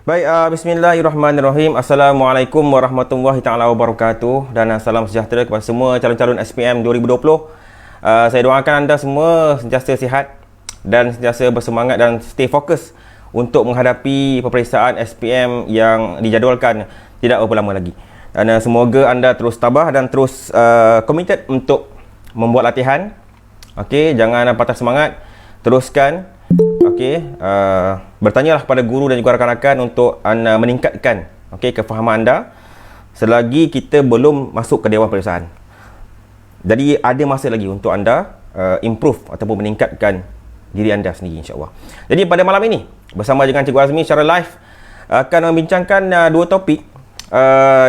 Baik, bismillahirrahmanirrahim. Assalamualaikum warahmatullahi taala wabarakatuh dan salam sejahtera kepada semua calon-calon SPM 2020. Saya doakan anda semua sentiasa sihat dan sentiasa bersemangat dan stay fokus untuk menghadapi peperiksaan SPM yang dijadualkan tidak berapa lama lagi. Dan semoga anda terus tabah dan terus committed untuk membuat latihan. Okey, jangan patah semangat. Teruskan. Okey, bertanyalah kepada guru dan juga rakan-rakan untuk anda meningkatkan kefahaman anda selagi kita belum masuk ke dewan peperiksaan. Jadi ada masa lagi untuk anda improve ataupun meningkatkan diri anda sendiri, insya-Allah. Jadi pada malam ini bersama dengan Cikgu Azmi secara live akan membincangkan dua topik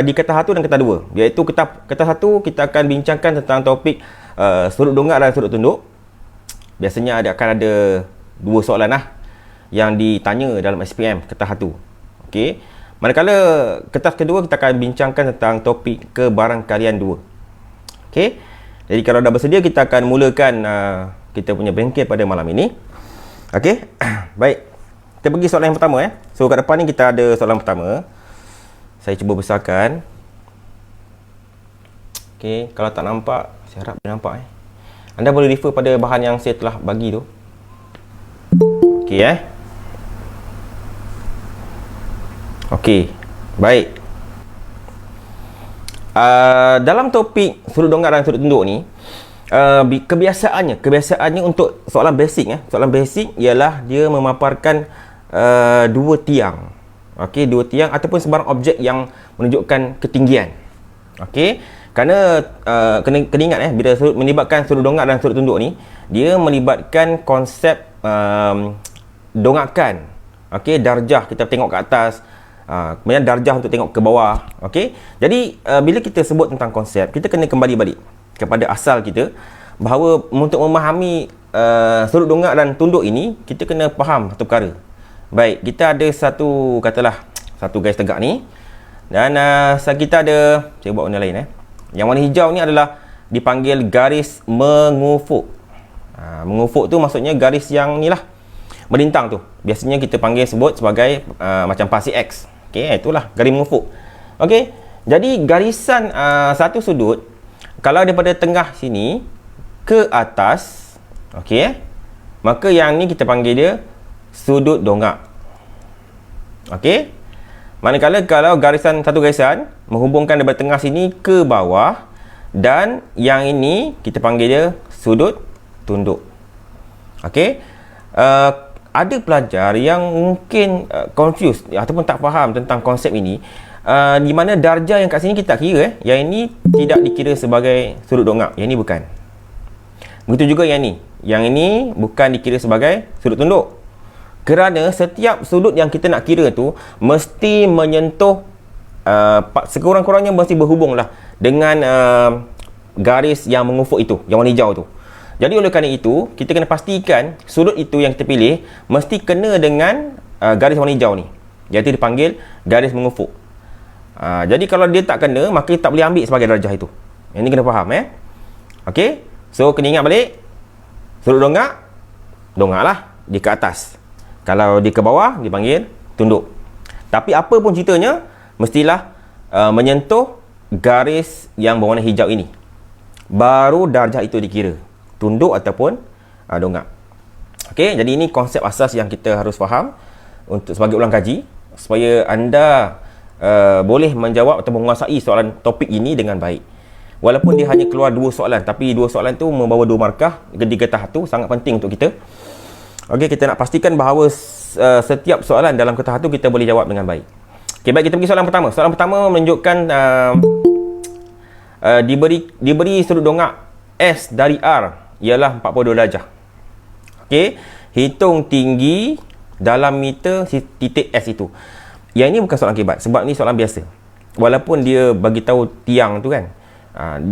di ketah 1 dan ketah 2. Iaitu ketah 1 kita akan bincangkan tentang topik sudut dongak dan sudut tunduk. Biasanya akan ada dua soalan yang ditanya dalam SPM ketah 1. Okey. Manakala ketah kedua kita akan bincangkan tentang topik kebarangkalian 2. Okey. Jadi kalau dah bersedia kita akan mulakan kita punya bengkel pada malam ini. Okey. Baik. Kita pergi soalan yang pertama So kat depan ni kita ada soalan pertama. Saya cuba besarkan. Okey, kalau tak nampak, saya harap dia nampak Anda boleh refer pada bahan yang saya telah bagi tu. Okey Okey, baik. Dalam topik sudut dongak dan sudut tunduk ni, kebiasaannya untuk soalan basic soalan basic ialah dia memaparkan dua tiang. Okey, dua tiang ataupun sebarang objek yang menunjukkan ketinggian. Okey, kerana kena ingat bila melibatkan sudut dongak dan sudut tunduk ni, dia melibatkan konsep dongakan. Okey, darjah kita tengok ke atas, kemudian darjah untuk tengok ke bawah. Okey, jadi bila kita sebut tentang konsep, kita kena kembali balik kepada asal kita, bahawa untuk memahami sudut dongak dan tunduk ini, kita kena faham satu perkara. Baik, kita ada satu garis tegak ni, dan kita ada, saya buat warna lain yang warna hijau ni adalah dipanggil garis mengufuk. Mengufuk tu maksudnya garis yang ni lah, melintang tu. Biasanya kita sebut sebagai macam pasir X. Okey, itulah garis mengufuk. Okey, jadi garisan satu sudut, kalau daripada tengah sini ke atas, okey, maka yang ni kita panggil dia sudut dongak. Okey, manakala kalau satu garisan menghubungkan daripada tengah sini ke bawah, dan yang ini kita panggil dia sudut tunduk. Okey, ada pelajar yang mungkin confused ataupun tak faham tentang konsep ini, di mana darjah yang kat sini kita tak kira, yang ini tidak dikira sebagai sudut dongak, yang ini bukan. Begitu juga yang ini bukan dikira sebagai sudut tunduk, kerana setiap sudut yang kita nak kira tu mesti menyentuh sekurang-kurangnya mesti berhubung lah dengan garis yang mengufuk itu, yang warna hijau tu. Jadi oleh kerana itu, kita kena pastikan sudut itu yang kita pilih mesti kena dengan garis warna hijau ni, iaitu dipanggil garis mengufuk. Jadi kalau dia tak kena, maka kita tak boleh ambil sebagai darjah itu. Yang ni kena faham Okey, so kena ingat balik, sudut dongak lah di ke atas, kalau di ke bawah dipanggil tunduk. Tapi apa pun ceritanya, mestilah menyentuh garis yang berwarna hijau ini, baru darjah itu dikira tunduk ataupun dongak. Okey, jadi ini konsep asas yang kita harus faham untuk sebagai ulang kaji, supaya anda boleh menjawab atau menguasai soalan topik ini dengan baik. Walaupun dia hanya keluar dua soalan, tapi dua soalan tu membawa 2 markah di ketah 1, sangat penting untuk kita. Okey, kita nak pastikan bahawa setiap soalan dalam ketah 1 kita boleh jawab dengan baik. Okey, baik, kita pergi soalan pertama. Soalan pertama menunjukkan diberi sudut dongak S dari R ialah 42 darjah. Okey, hitung tinggi dalam meter titik S itu. Yang ini bukan soalan kebat, sebab ni soalan biasa. Walaupun dia bagi tahu tiang tu kan,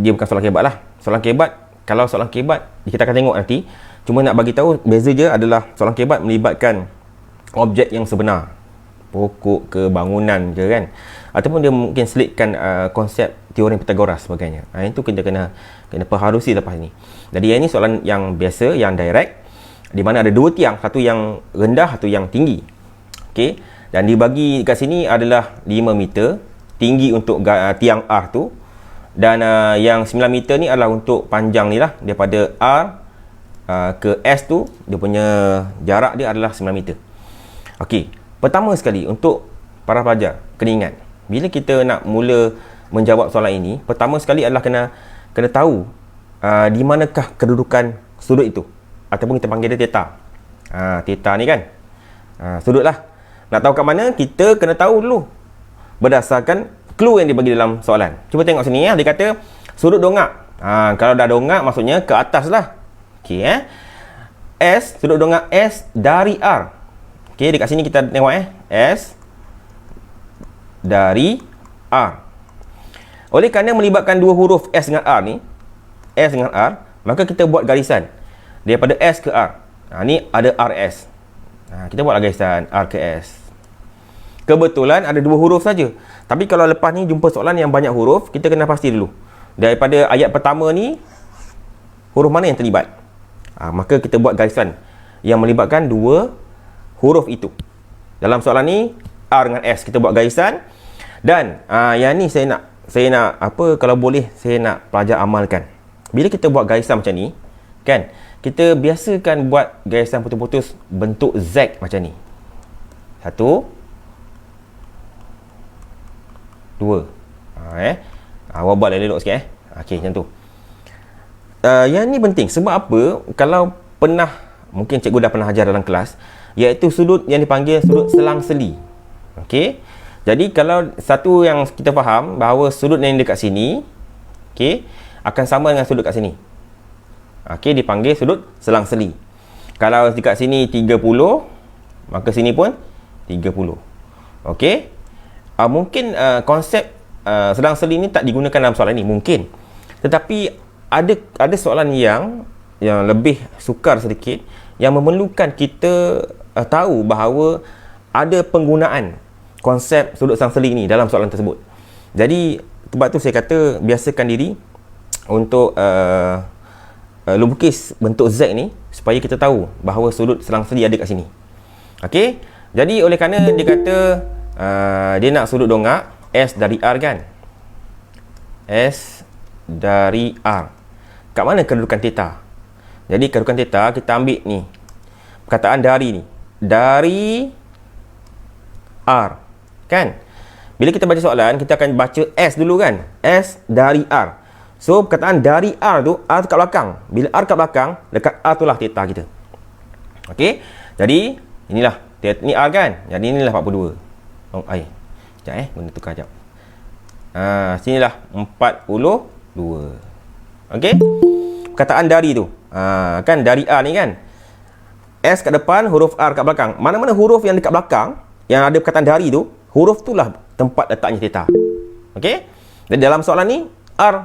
dia bukan soalan kebat lah. Soalan kebat, kalau soalan kebat kita akan tengok nanti. Cuma nak bagi tahu beza je adalah soalan kebat melibatkan objek yang sebenar, pokok ke bangunan je kan, ataupun dia mungkin selitkan konsep teorem Pythagoras sebagainya. Itu kita kena perharusi lepas ni. Jadi yang ini soalan yang biasa, yang direct, di mana ada dua tiang, satu yang rendah, satu yang tinggi. Okey. Dan dibagi kat sini adalah 5 meter tinggi untuk tiang R tu. Dan yang 9 meter ni adalah untuk panjang ni lah, daripada R ke S tu, dia punya jarak dia adalah 9 meter. Okey, pertama sekali untuk para pelajar kena ingat, bila kita nak mula menjawab soalan ini, pertama sekali adalah kena tahu di manakah kedudukan sudut itu, ataupun kita panggil dia theta. Theta ni kan sudut lah. Nak tahu kat mana, kita kena tahu dulu berdasarkan clue yang dibagi dalam soalan. Cuba tengok sini ya. Dia kata sudut dongak. Kalau dah dongak maksudnya ke atas lah. Okey S, sudut dongak S dari R. Okey, dekat sini kita tengok S dari R. Oleh kerana melibatkan dua huruf S dengan R ni, S dengan R, maka kita buat garisan daripada S ke R. Ni ada RS. Kita buatlah garisan R ke S. Kebetulan ada dua huruf saja. Tapi kalau lepas ni jumpa soalan yang banyak huruf, kita kena pasti dulu daripada ayat pertama ni huruf mana yang terlibat. Maka kita buat garisan yang melibatkan dua huruf itu. Dalam soalan ni R dengan S kita buat garisan. Dan yang ni saya nak apa, kalau boleh saya nak pelajar amalkan. Bila kita buat garisan macam ni kan, kita biasakan buat garisan putus-putus bentuk Z macam ni. 1 2. Awak buat elok sikit Okey, macam tu. Yang ni penting sebab apa? Kalau pernah, mungkin cikgu dah pernah ajar dalam kelas, iaitu sudut yang dipanggil sudut selang-seli. Okey. Jadi kalau satu yang kita faham bahawa sudut yang dekat sini, okey, akan sama dengan sudut kat sini. Okey, dipanggil sudut selang-seli. Kalau dekat sini 30, maka sini pun 30. Okey. Mungkin konsep selang-seli ni tak digunakan dalam soalan ni, mungkin. Tetapi ada soalan yang lebih sukar sedikit, yang memerlukan kita tahu bahawa ada penggunaan konsep sudut selang-seli ni dalam soalan tersebut. Jadi sebab tu saya kata biasakan diri untuk lukis bentuk Z ni supaya kita tahu bahawa sudut selang-seli ada kat sini. Okey. Jadi oleh kerana dia kata dia nak sudut dongak S dari R kan, S dari R. Kat mana kedudukan theta? Jadi kedudukan theta kita ambil ni, perkataan dari ni, dari R kan. Bila kita baca soalan, kita akan baca S dulu kan, S dari R. So perkataan dari R tu, R tu kat belakang. Bila R kat belakang, dekat R tu lah theta kita. Okey. Jadi inilah ni R kan, jadi inilah 42. Sekejap guna tukar sekejap. Sinilah 42. Okey. Perkataan dari tu, kan dari R ni kan, S kat depan, huruf R kat belakang. Mana-mana huruf yang dekat belakang yang ada perkataan dari tu, huruf tu lah tempat letaknya theta. Okey. Dan dalam soalan ni R,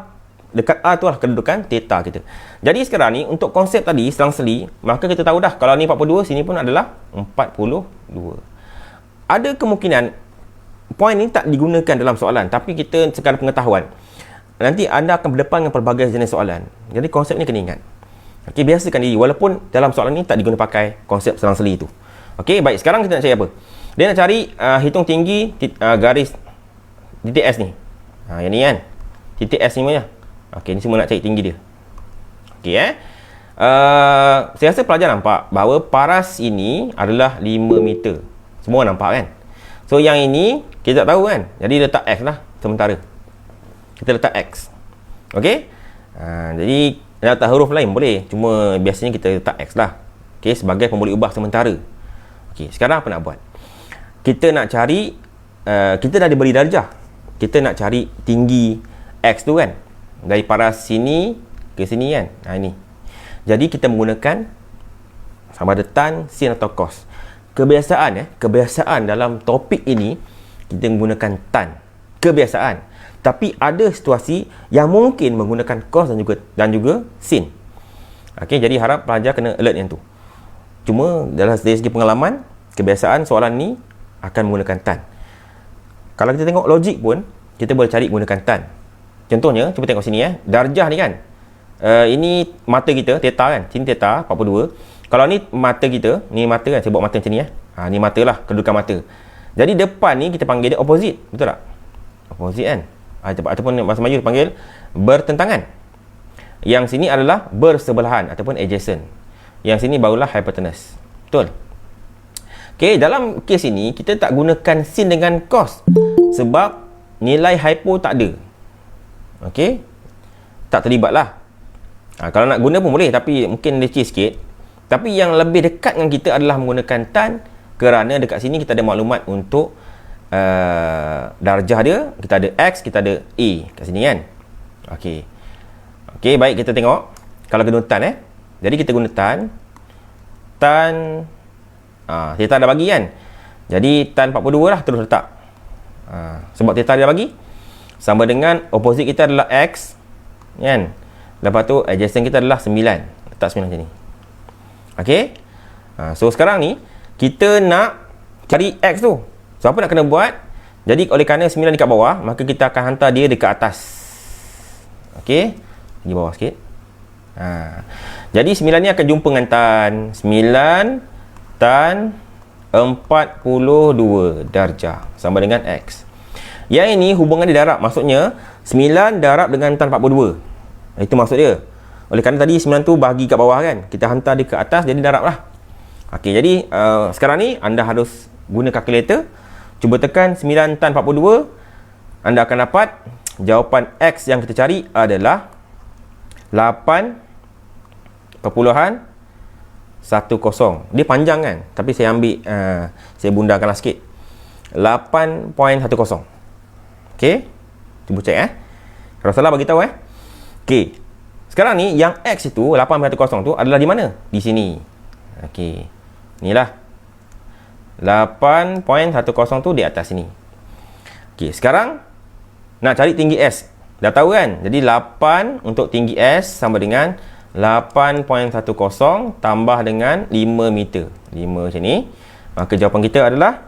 dekat R tu lah kedudukan theta kita. Jadi sekarang ni untuk konsep tadi selang-seli, maka kita tahu dah kalau ni 42, sini pun adalah 42. Ada kemungkinan poin ni tak digunakan dalam soalan, tapi kita sekadar pengetahuan. Nanti anda akan berdepan dengan pelbagai jenis soalan. Jadi konsep ni kena ingat. Okey, biasakan diri walaupun dalam soalan ni tak digunakan pakai konsep selang-seli itu. Okey, baik, sekarang kita nak cari apa? Dia nak cari hitung tinggi garis titik S ni. Yang ni kan. Titik S ni punya. Okey, ni semua nak cari tinggi dia. Okey saya rasa pelajar nampak bahawa paras ini adalah 5 meter. Semua nampak kan? So yang ini kita tak tahu kan. Jadi letak X lah sementara. Kita letak X. Okey? Jadi nak letak huruf lain boleh. Cuma biasanya kita letak X lah. Okey, sebagai pemboleh ubah sementara. Okey, sekarang apa nak buat? Kita nak cari kita dah diberi darjah. Kita nak cari tinggi X tu kan. Dari paras sini ke sini kan. Ini. Jadi kita menggunakan sama ada tan, sin atau cos. Kebiasaan dalam topik ini kita menggunakan tan. Kebiasaan. Tapi ada situasi yang mungkin menggunakan cos dan juga sin. Okey, jadi harap pelajar kena alert yang tu. Cuma dari segi pengalaman, kebiasaan soalan ni akan menggunakan tan. Kalau kita tengok logik pun, kita boleh cari menggunakan tan. Contohnya, cuba tengok sini darjah ni kan. Ini mata kita, theta kan. Sini theta 42. Kalau ni mata kita, ni mata kan, saya buat mata macam ni Ni mata lah, kedudukan mata. Jadi depan ni kita panggil dia opposite. Betul tak? Opposite kan? Ataupun bahasa Melayu panggil bertentangan. Yang sini adalah bersebelahan ataupun adjacent. Yang sini barulah hypotenuse. Betul? Okey, dalam kes ini kita tak gunakan sin dengan cos sebab nilai hypo tak ada. Okey? Tak terlibat lah. Kalau nak guna pun boleh, tapi mungkin leceh sikit. Tapi yang lebih dekat dengan kita adalah menggunakan tan, kerana dekat sini kita ada maklumat untuk darjah dia. Kita ada X, kita ada A kat sini kan. Okey. Okey, baik, kita tengok. Kalau guna tan jadi kita guna tan. Theta dah bagi kan. Jadi tan 42 lah terus letak. Sebab theta dia bagi sama dengan opposite kita adalah X kan. Lepas tu adjacent kita adalah 9. Letak 9 macam ni. Okey. So sekarang ni kita nak cari X tu. So apa nak kena buat? Jadi oleh kerana 9 dekat bawah, maka kita akan hantar dia dekat atas. Okey. Di bawah sikit. Jadi 9 ni akan jumpa dengan tan 9 tan 42 darjah sama dengan X. Yang ini hubungan dia darab. Maksudnya 9 darab dengan tan 42. Itu maksud dia. Oleh kerana tadi 9 tu bahagi kat bawah kan, kita hantar dia ke atas, jadi darab lah. Okey, jadi sekarang ni anda harus guna kalkulator. Cuba tekan 9 tan 42. Anda akan dapat jawapan X yang kita cari adalah 8.10. Dia panjang kan, tapi saya ambil saya bundarkanlah sikit. 8.10. Okey, cuba cek kalau salah bagi tahu Okey. Sekarang ni yang X itu 8.10 tu adalah di mana? Di sini. Okey. Inilah 8.10 tu di atas sini. Okey, sekarang nak cari tinggi S. Dah tahu kan? Jadi 8 untuk tinggi S sama dengan 8.10 tambah dengan 5 meter. 5 macam ni. Maka jawapan kita adalah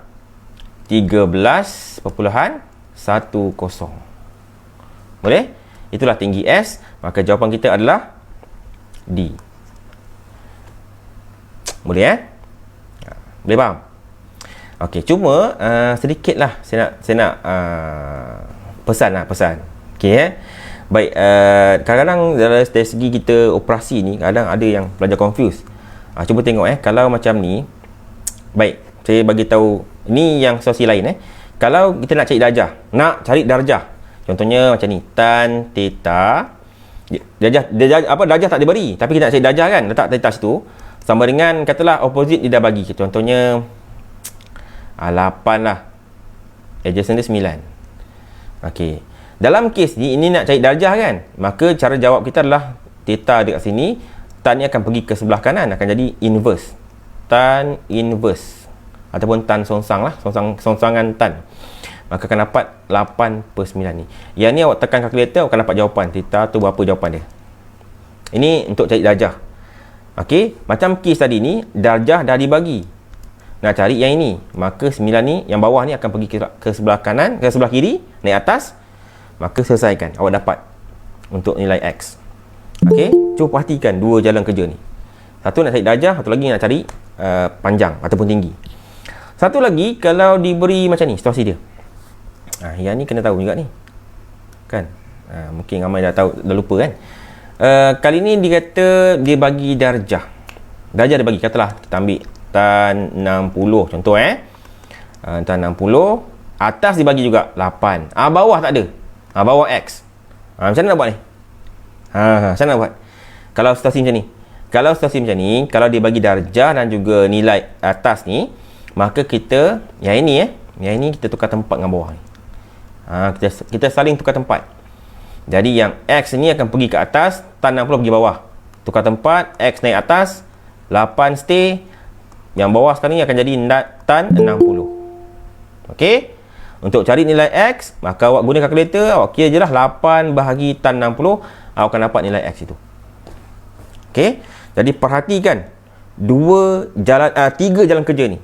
13.10. Boleh? Itulah tinggi S. Maka jawapan kita adalah D. Boleh Boleh faham? Okey, cuma sedikitlah saya nak pesan. Okey Baik, kadang-kadang dari segi kita operasi ni, kadang ada yang pelajar confuse. Cuba tengok kalau macam ni. Baik, saya bagi tahu ini yang situasi lain Kalau kita nak cari darjah. Contohnya macam ni, tan theta. Darjah tak diberi, tapi kita nak cari darjah kan, letak theta situ. Sama dengan katalah opposite dia dah bagi. Contohnya 8 lah. Adjacent dia 9. Okey. Dalam kes ni, ini nak cari darjah kan, maka cara jawab kita adalah theta dekat sini, tan ni akan pergi ke sebelah kanan, akan jadi inverse. Tan inverse ataupun tan songsang lah, songsangan tan. Maka akan dapat 8/9 ni. Yang ni awak tekan kalkulator, awak akan dapat jawapan theta tu berapa jawapan dia. Ini untuk cari darjah. Okey, macam kes tadi ni darjah dah dibagi. Nak cari yang ini, maka 9 ni yang bawah ni akan pergi ke sebelah kanan, ke sebelah kiri, naik atas. Maka selesaikan, awak dapat untuk nilai X. Okey, cuba perhatikan dua jalan kerja ni. Satu nak cari darjah, satu lagi nak cari panjang ataupun tinggi. Satu lagi kalau diberi macam ni situasi dia. Yang ni kena tahu juga ni. Kan? Mungkin ramai dah tahu, dah lupa kan. Kali ni dia kata dia bagi darjah. Darjah dia bagi, katalah kita ambil tan 60 contoh tan 60, atas dibagi juga 8. Bawah tak ada. Bawah X. Macam mana nak buat ni? Macam mana nak buat? Kalau situasi macam ni, kalau dia bagi darjah dan juga nilai atas ni, maka kita yang ini kita tukar tempat dengan bawah ni. Kita saling tukar tempat. Jadi yang X ni akan pergi ke atas, tan 60 pergi bawah. Tukar tempat, X naik atas, 8 stay. Yang bawah sekarang ni akan jadi tan 60. Okey? Untuk cari nilai X, maka awak guna kalkulator, awak kira je lah 8 bahagi tan 60, awak akan dapat nilai X itu. Okey? Jadi perhatikan tiga jalan kerja ni.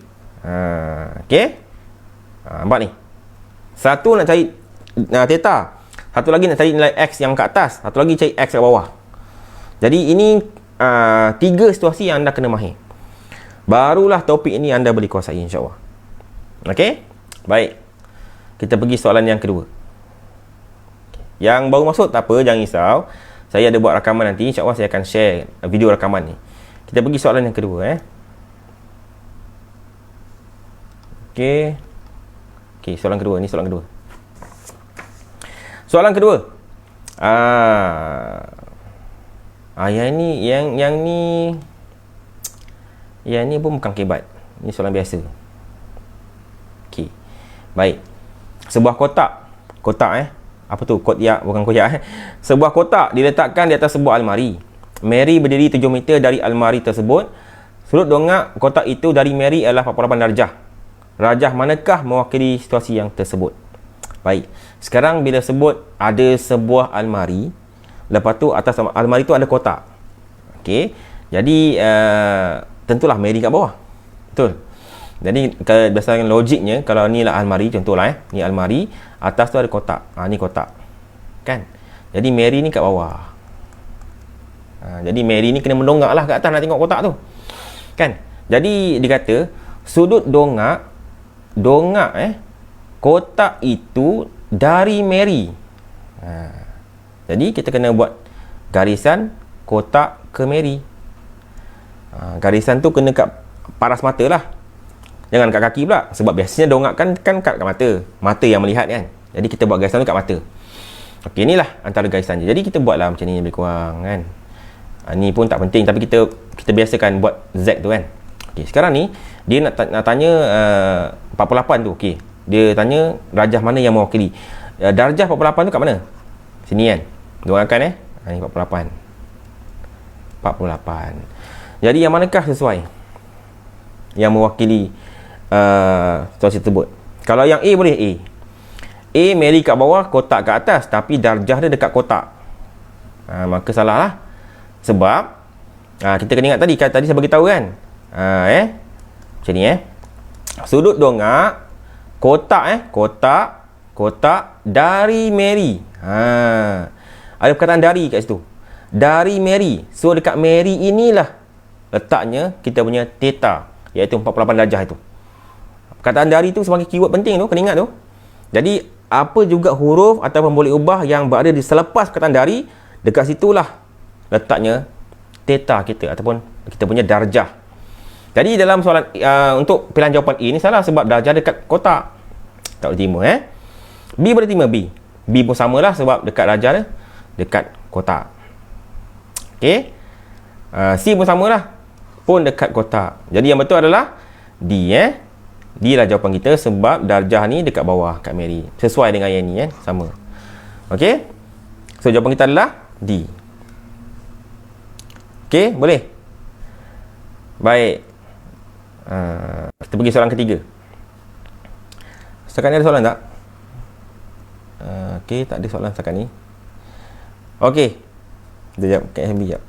Okey? Nampak ni? Satu nak cari theta. Satu lagi nak cari nilai X yang ke atas. Satu lagi cari X kat bawah. Jadi ini tiga situasi yang anda kena mahir. Barulah topik ini anda boleh kuasai, insyaAllah. Okey? Baik. Kita pergi soalan yang kedua. Yang baru masuk tak apa, jangan risau. Saya ada buat rakaman nanti, insya-Allah saya akan share video rakaman ni. Kita pergi soalan yang kedua Okey. Okey, soalan kedua ni, soalan kedua. Soalan kedua. Yang ni pun bukan kebat. Ini soalan biasa. Okey. Baik. Sebuah kotak apa tu? Kotak, bukan kotak Sebuah kotak diletakkan di atas sebuah almari. Mary berdiri 7 meter dari almari tersebut. Sudut dongak kotak itu dari Mary adalah 48 darjah. Darjah manakah mewakili situasi yang tersebut? Baik. Sekarang bila sebut ada sebuah almari, lepas tu atas almari tu ada kotak. Okey. Jadi tentulah Mary kat bawah. Betul. Jadi berdasarkan logiknya, kalau ni lah almari, contohlah ni almari, atas tu ada kotak. Ni kotak. Kan? Jadi Mary ni kat bawah. Jadi Mary ni kena mendongak lah kat atas nak tengok kotak tu. Kan? Jadi dia kata sudut dongak kotak itu dari Mary. Jadi kita kena buat garisan kotak ke Mary. Garisan tu kena kat paras mata lah. Jangan kat kaki pula. Sebab biasanya dongak kan kat mata. Mata yang melihat kan. Jadi kita buat garisan tu kat mata. Okey, inilah antara garisan je. Jadi kita buatlah macam ni lebih kurang kan. Ni pun tak penting, tapi kita biasakan buat Z tu kan. Okey, sekarang ni dia nak tanya 48 tu. Okey. Dia tanya darjah mana yang mewakili. Darjah 48 tu kat mana? Sini kan. Dongakkan ni 48. Jadi yang manakah sesuai yang mewakili situasi tersebut? Kalau yang A boleh A Mary kat bawah, kotak kat atas, tapi darjah dia dekat kotak. Maka salah lah. Sebab kita kena ingat tadi saya bagi tahu kan. Macam ni sudut dongak kotak dari Mary. Ada perkataan dari kat situ. Dari Mary. So dekat Mary inilah letaknya kita punya theta, iaitu 48 darjah itu. Perkataan dari tu sebagai keyword penting tu, kena ingat tu. Jadi apa juga huruf ataupun boleh ubah yang berada di selepas perkataan dari, dekat situlah letaknya theta kita ataupun kita punya darjah. Jadi dalam soalan untuk pilihan jawapan A ni salah sebab darjah dekat kotak. Tak boleh terima B boleh terima B pun samalah sebab dekat darjah dia dekat kotak. Okey. C pun samalah, pun dekat kotak. Jadi yang betul adalah D D lah jawapan kita sebab darjah ni dekat bawah kat Mary. Sesuai dengan yang ni sama. Okey. So jawapan kita adalah D. Okey, boleh? Baik. Kita pergi soalan ketiga. Setakat ni ada soalan tak? Okey, tak ada soalan setakat ni. Okey. Sekejap, kat HMB sekejap.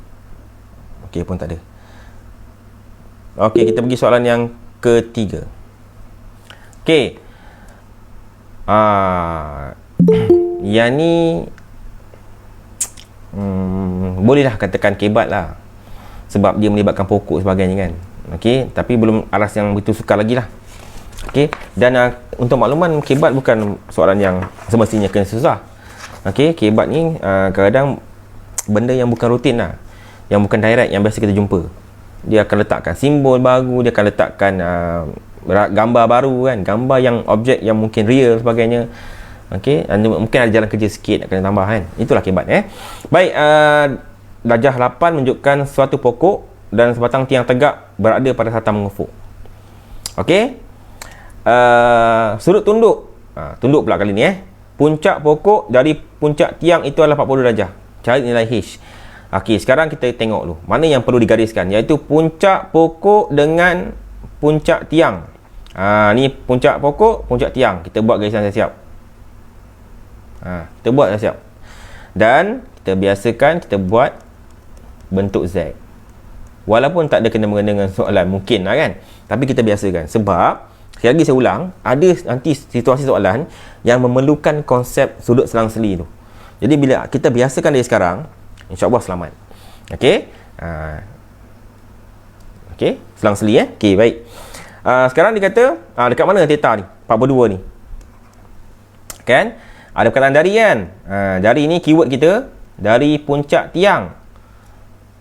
Okey, pun tak ada. Okey, kita pergi soalan yang ketiga. Okey. Yang ni bolehlah katakan kebat lah. Sebab dia melibatkan pokok sebagainya kan. Okey, tapi belum aras yang begitu sukar lagi lah. Okey, dan untuk makluman, kebat bukan soalan yang semestinya kena susah. Okey, kebat ni kadang-kadang benda yang bukan rutin lah, yang bukan direct, yang biasa kita jumpa. Dia akan letakkan simbol baru, dia akan letakkan gambar baru kan, gambar yang objek yang mungkin real sebagainya. Okey, mungkin ada jalan kerja sikit nak kena tambah kan. Itulah kebat Baik, darjah 8 menunjukkan suatu pokok dan sebatang tiang tegak berada pada sarta mengufuk. Okey. Sudut tunduk. Tunduk pula kali ni Puncak pokok dari puncak tiang itu adalah 40 darjah. Cari nilai H. Okey, sekarang kita tengok dulu mana yang perlu digariskan, iaitu puncak pokok dengan puncak tiang. Ni puncak pokok, puncak tiang. Kita buat garisan siap-siap. Kita buat siap-siap. Dan kita biasakan kita buat bentuk Z. Walaupun tak ada kena-mengena dengan soalan, mungkin lah kan. Tapi kita biasakan. Sebab, sekali lagi saya ulang, ada nanti situasi soalan yang memerlukan konsep sudut selang-seli tu. Jadi bila kita biasakan dari sekarang, insya-Allah selamat. Okey? Okey, selang-seli Okey, baik. Sekarang dia kata, dekat mana theta ni? 42 ni. Kan? Ada perkataan dari kan? Dari ni keyword kita dari puncak tiang.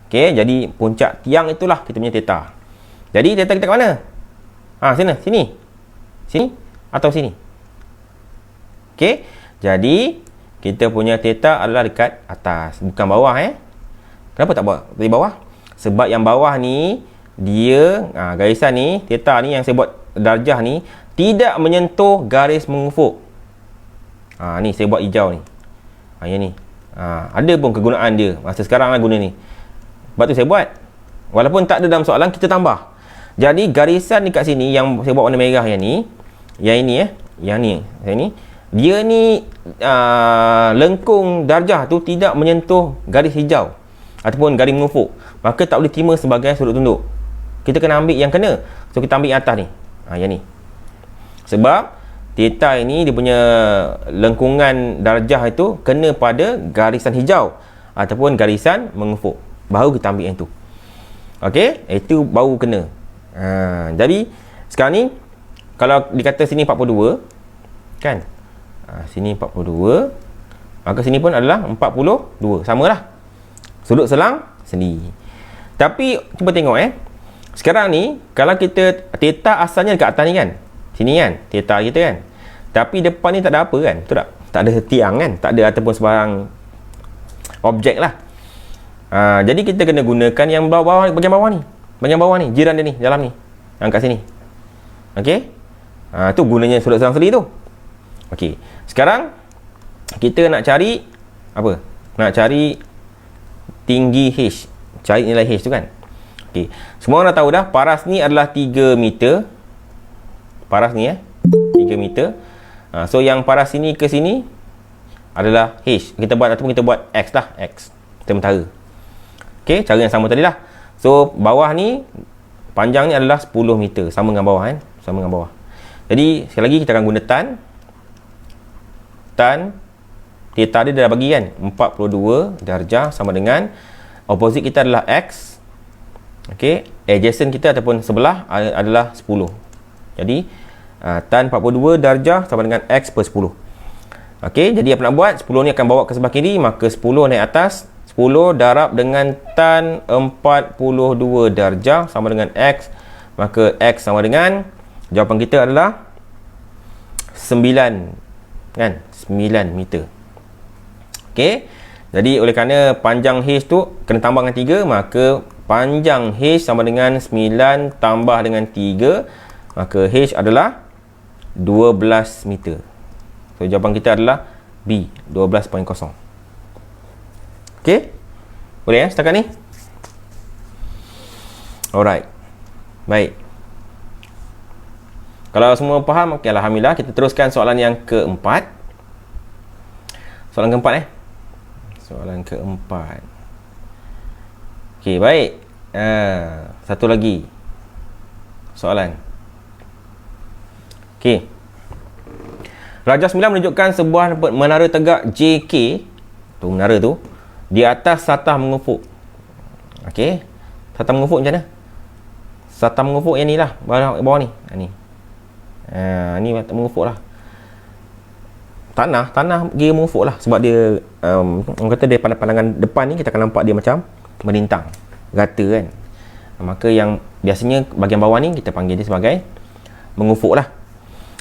Okey, jadi puncak tiang itulah kita punya theta. Jadi theta kita kat mana? Sini. Sini atau sini? Okey. Jadi kita punya theta adalah dekat atas, bukan bawah Kenapa tak di bawah? Sebab yang bawah ni dia garisan ni, theta ni yang saya buat darjah ni tidak menyentuh garis mengufuk. Ni saya buat hijau ni. Yang ni. Ada pun kegunaan dia. Masa sekarang lah guna ni. Sebab tu saya buat. Walaupun tak ada dalam soalan, kita tambah. Jadi garisan dekat sini yang saya buat warna merah yang ni, yang ni, dia ni lengkung darjah tu tidak menyentuh garis hijau ataupun garis mengufuk. Maka tak boleh terima sebagai sudut tunduk. Kita kena ambil yang kena. So kita ambil yang atas ni. Yang ni. Sebab theta ini dia punya lengkungan darjah itu kena pada garisan hijau ataupun garisan mengufuk. Baru kita ambil yang tu. Okey, itu baru kena. Jadi sekarang ni kalau dikata sini 42 kan? Sini 42, maka sini pun adalah 42. Samalah. Sudut selang sendi. Tapi cuba tengok sekarang ni kalau kita theta asalnya dekat atas ni kan? Sini kan, theta kita kan. Tapi depan ni tak ada apa kan? Betul tak? Tak ada tiang kan? Tak ada ataupun sebarang objek lah. Jadi kita kena gunakan yang bagian bawah ni. Bagian bawah ni, jiran dia ni, dalam ni. Yang kat sini. Okey? Tu gunanya sudut selang seli tu. Okey. Sekarang kita nak cari apa? Nak cari tinggi H. Cari nilai H tu kan? Okey. Semua orang dah tahu dah, paras ni adalah 3 meter. Paras ni 3 meter. So yang paras sini ke sini adalah H. Kita buat ataupun kita buat X lah. X. Kita mentara. Okey, cara yang sama tadi lah. So bawah ni panjang ni adalah 10 meter. Sama dengan bawah Sama dengan bawah. Jadi sekali lagi kita akan guna tan. Tan theta dia dah bagi kan 42 darjah sama dengan opposite kita adalah X. Okey, adjacent kita ataupun sebelah adalah 10. Jadi tan 42 darjah sama dengan X per 10. Okey, jadi apa nak buat? 10 ni akan bawa ke sebelah kiri, maka 10 naik atas. 10 darab dengan tan 42 darjah sama dengan X, maka X sama dengan, jawapan kita adalah 9 kan? 9 meter. Okey, jadi oleh kerana panjang H tu kena tambah dengan 3, maka panjang H sama dengan 9 tambah dengan 3, maka H adalah 12 meter. So jawapan kita adalah B, 12.0. Okey? Boleh setakat ni? Alright. Baik. Kalau semua faham, okey, alhamdulillah. Kita teruskan soalan yang keempat. Soalan keempat Soalan keempat. Okey, baik. Satu lagi soalan. Okey. Rajah 9 menunjukkan sebuah menara tegak JK. Tu menara tu di atas satah mengufuk. Okey. Satah mengufuk macam mana? Satah mengufuk yang ni lah, bawah ni. Ni. Ni mengufuk lah. Tanah dia mengufuk lah. Sebab dia orang kata dia pandangan depan ni kita akan nampak dia macam melintang, rata kan. Maka yang biasanya bahagian bawah ni kita panggil dia sebagai mengufuk lah.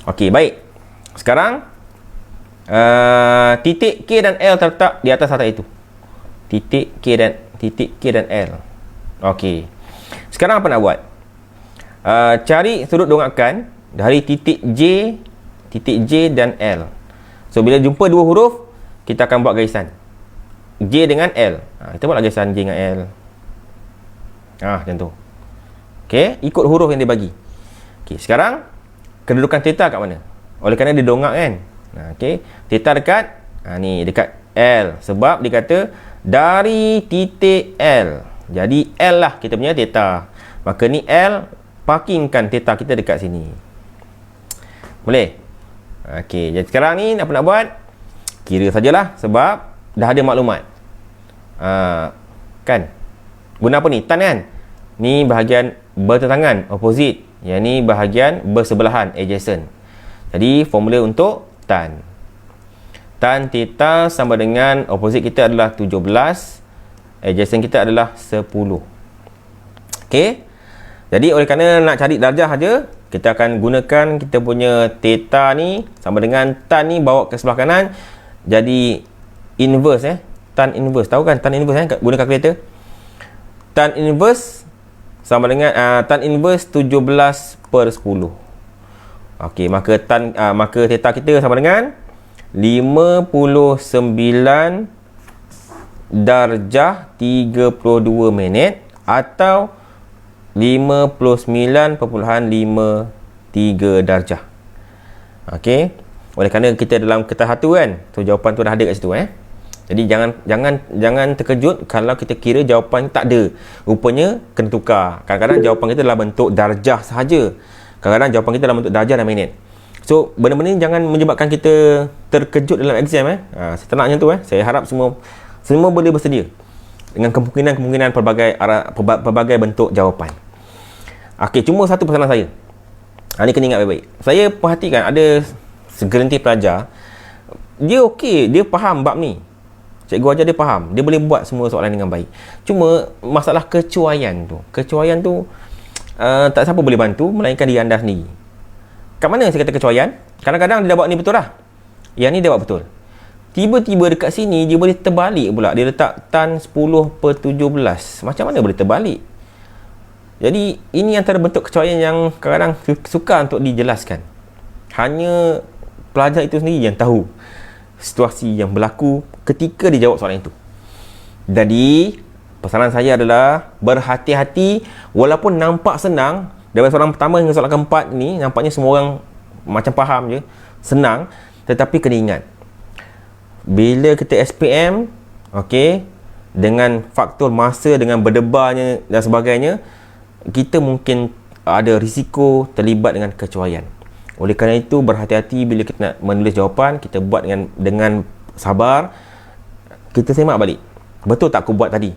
Okey, baik. Sekarang titik K dan L terletak di atas satah itu. Titik K dan L. Okey. Sekarang apa nak buat? Cari sudut dongakan dari titik J dan L. So bila jumpa dua huruf, kita akan buat garisan J dengan L. Kita buat garisan J dengan L. Macam tu. Okey, ikut huruf yang dia bagi. Okey, sekarang kedudukan theta kat mana? Oleh kerana dia dongak kan. Okey, theta dekat ni dekat L, sebab dia kata dari titik L. Jadi L lah kita punya theta. Maka ni L, parkingkan theta kita dekat sini. Boleh? Okey, jadi sekarang ni apa nak buat? Kira sajalah sebab dah ada maklumat. Kan? Guna apa ni? Tan kan? Ni bahagian bertentangan, opposite. Yang ni bahagian bersebelahan, adjacent. Jadi formula untuk tan. Tan theta sama dengan opposite kita adalah 17, adjacent kita adalah 10. Okey. Jadi oleh kerana nak cari darjah saja, kita akan gunakan kita punya theta ni sama dengan tan ni bawa ke sebelah kanan, jadi inverse tan inverse. Tahu kan tan inverse guna kalkulator? Tan inverse sama dengan tan inverse 17/10. Okey, maka theta kita sama dengan 59 darjah 32 minit atau 59.53 darjah. Okey. Oleh kerana kita dalam kertas satu kan, so jawapan tu dah ada kat situ Jadi jangan terkejut kalau kita kira jawapan tak ada. Rupanya kena tukar. Kadang-kadang jawapan kita dalam bentuk darjah sahaja. Kadang-kadang jawapan kita dalam bentuk darjah dan minit. So benda-benda ni jangan menyebabkan kita terkejut dalam exam saya nak macam tu Saya harap semua boleh bersedia dengan kemungkinan pelbagai bentuk jawapan. Okey, cuma satu pesanan saya. Ini kena ingat baik-baik. Saya perhatikan ada segelintir pelajar, dia okey, dia faham bab ni. Cikgu ajar dia faham, dia boleh buat semua soalan dengan baik. Cuma masalah kecuaian tu tak siapa boleh bantu melainkan diri anda sendiri. Kat mana saya kata kecuaian? Kadang-kadang dia dah buat ni betul lah, yang ni dia buat betul. Tiba-tiba dekat sini dia boleh terbalik pula. Dia letak tan 10/17. Macam mana boleh terbalik? Jadi ini antara bentuk kecuaian yang kadang-kadang sukar untuk dijelaskan. Hanya pelajar itu sendiri yang tahu situasi yang berlaku ketika dia jawab soalan itu. Jadi pesanan saya adalah berhati-hati. Walaupun nampak senang, daripada soalan pertama hingga soalan keempat ni nampaknya semua orang macam faham je, senang, tetapi kena ingat, bila kita SPM, okey, dengan faktor masa, dengan berdebarnya dan sebagainya, kita mungkin ada risiko terlibat dengan kecuaian. Oleh kerana itu berhati-hati bila kita nak menulis jawapan. Kita buat dengan sabar. Kita semak balik, betul tak aku buat tadi?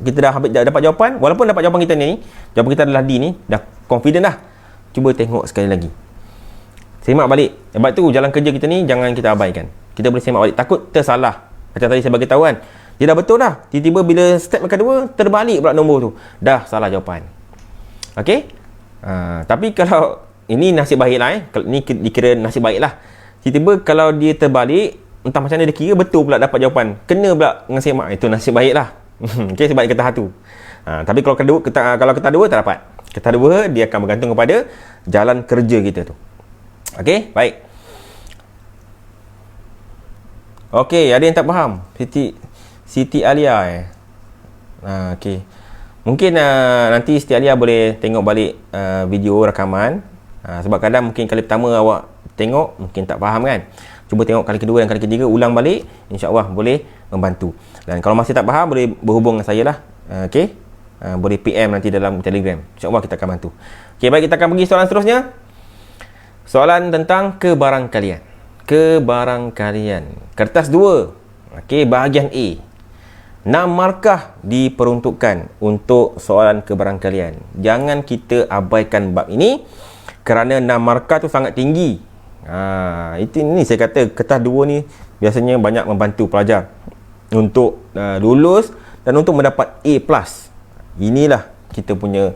Kita dah dapat jawapan. Walaupun dapat jawapan kita ni, jawapan kita adalah D ni, dah confident dah. Cuba tengok sekali lagi, semak balik. Sebab tu jalan kerja kita ni jangan kita abaikan. Kita boleh semak balik, takut tersalah. Macam tadi saya bagi tahu kan, dia dah betul dah, tiba-tiba bila step yang kedua terbalik pula nombor tu, dah salah jawapan. Okey. Tapi kalau ini nasib baik lah ini dikira nasib baik lah. Tiba-tiba kalau dia terbalik, entah macam mana dia kira betul pula dapat jawapan, kena pula dengan semak, itu nasib baik lah. Okey, sebab kita satu. Tapi kalau kertas dua tak dapat. Kertas dua dia akan bergantung kepada jalan kerja kita tu. Okey, baik. Okey, ada yang tak faham? Siti Alia okey. Mungkin nanti Siti Alia boleh tengok balik video rakaman. Sebab kadang mungkin kali pertama awak tengok mungkin tak faham kan. Cuba tengok kali kedua dan kali ketiga, ulang balik, insya-Allah boleh membantu. Dan kalau masih tak faham, boleh berhubung dengan saya lah. Okey. Boleh PM nanti dalam Telegram. InsyaAllah kita akan bantu. Okey, baik, kita akan pergi soalan seterusnya. Soalan tentang kebarangkalian. Kertas 2. Okey, bahagian A. 6 markah diperuntukkan untuk soalan kebarangkalian. Jangan kita abaikan bab ini kerana 6 markah tu sangat tinggi. Ini saya kata kertas 2 ni biasanya banyak membantu pelajar untuk lulus dan untuk mendapat A+. Inilah kita punya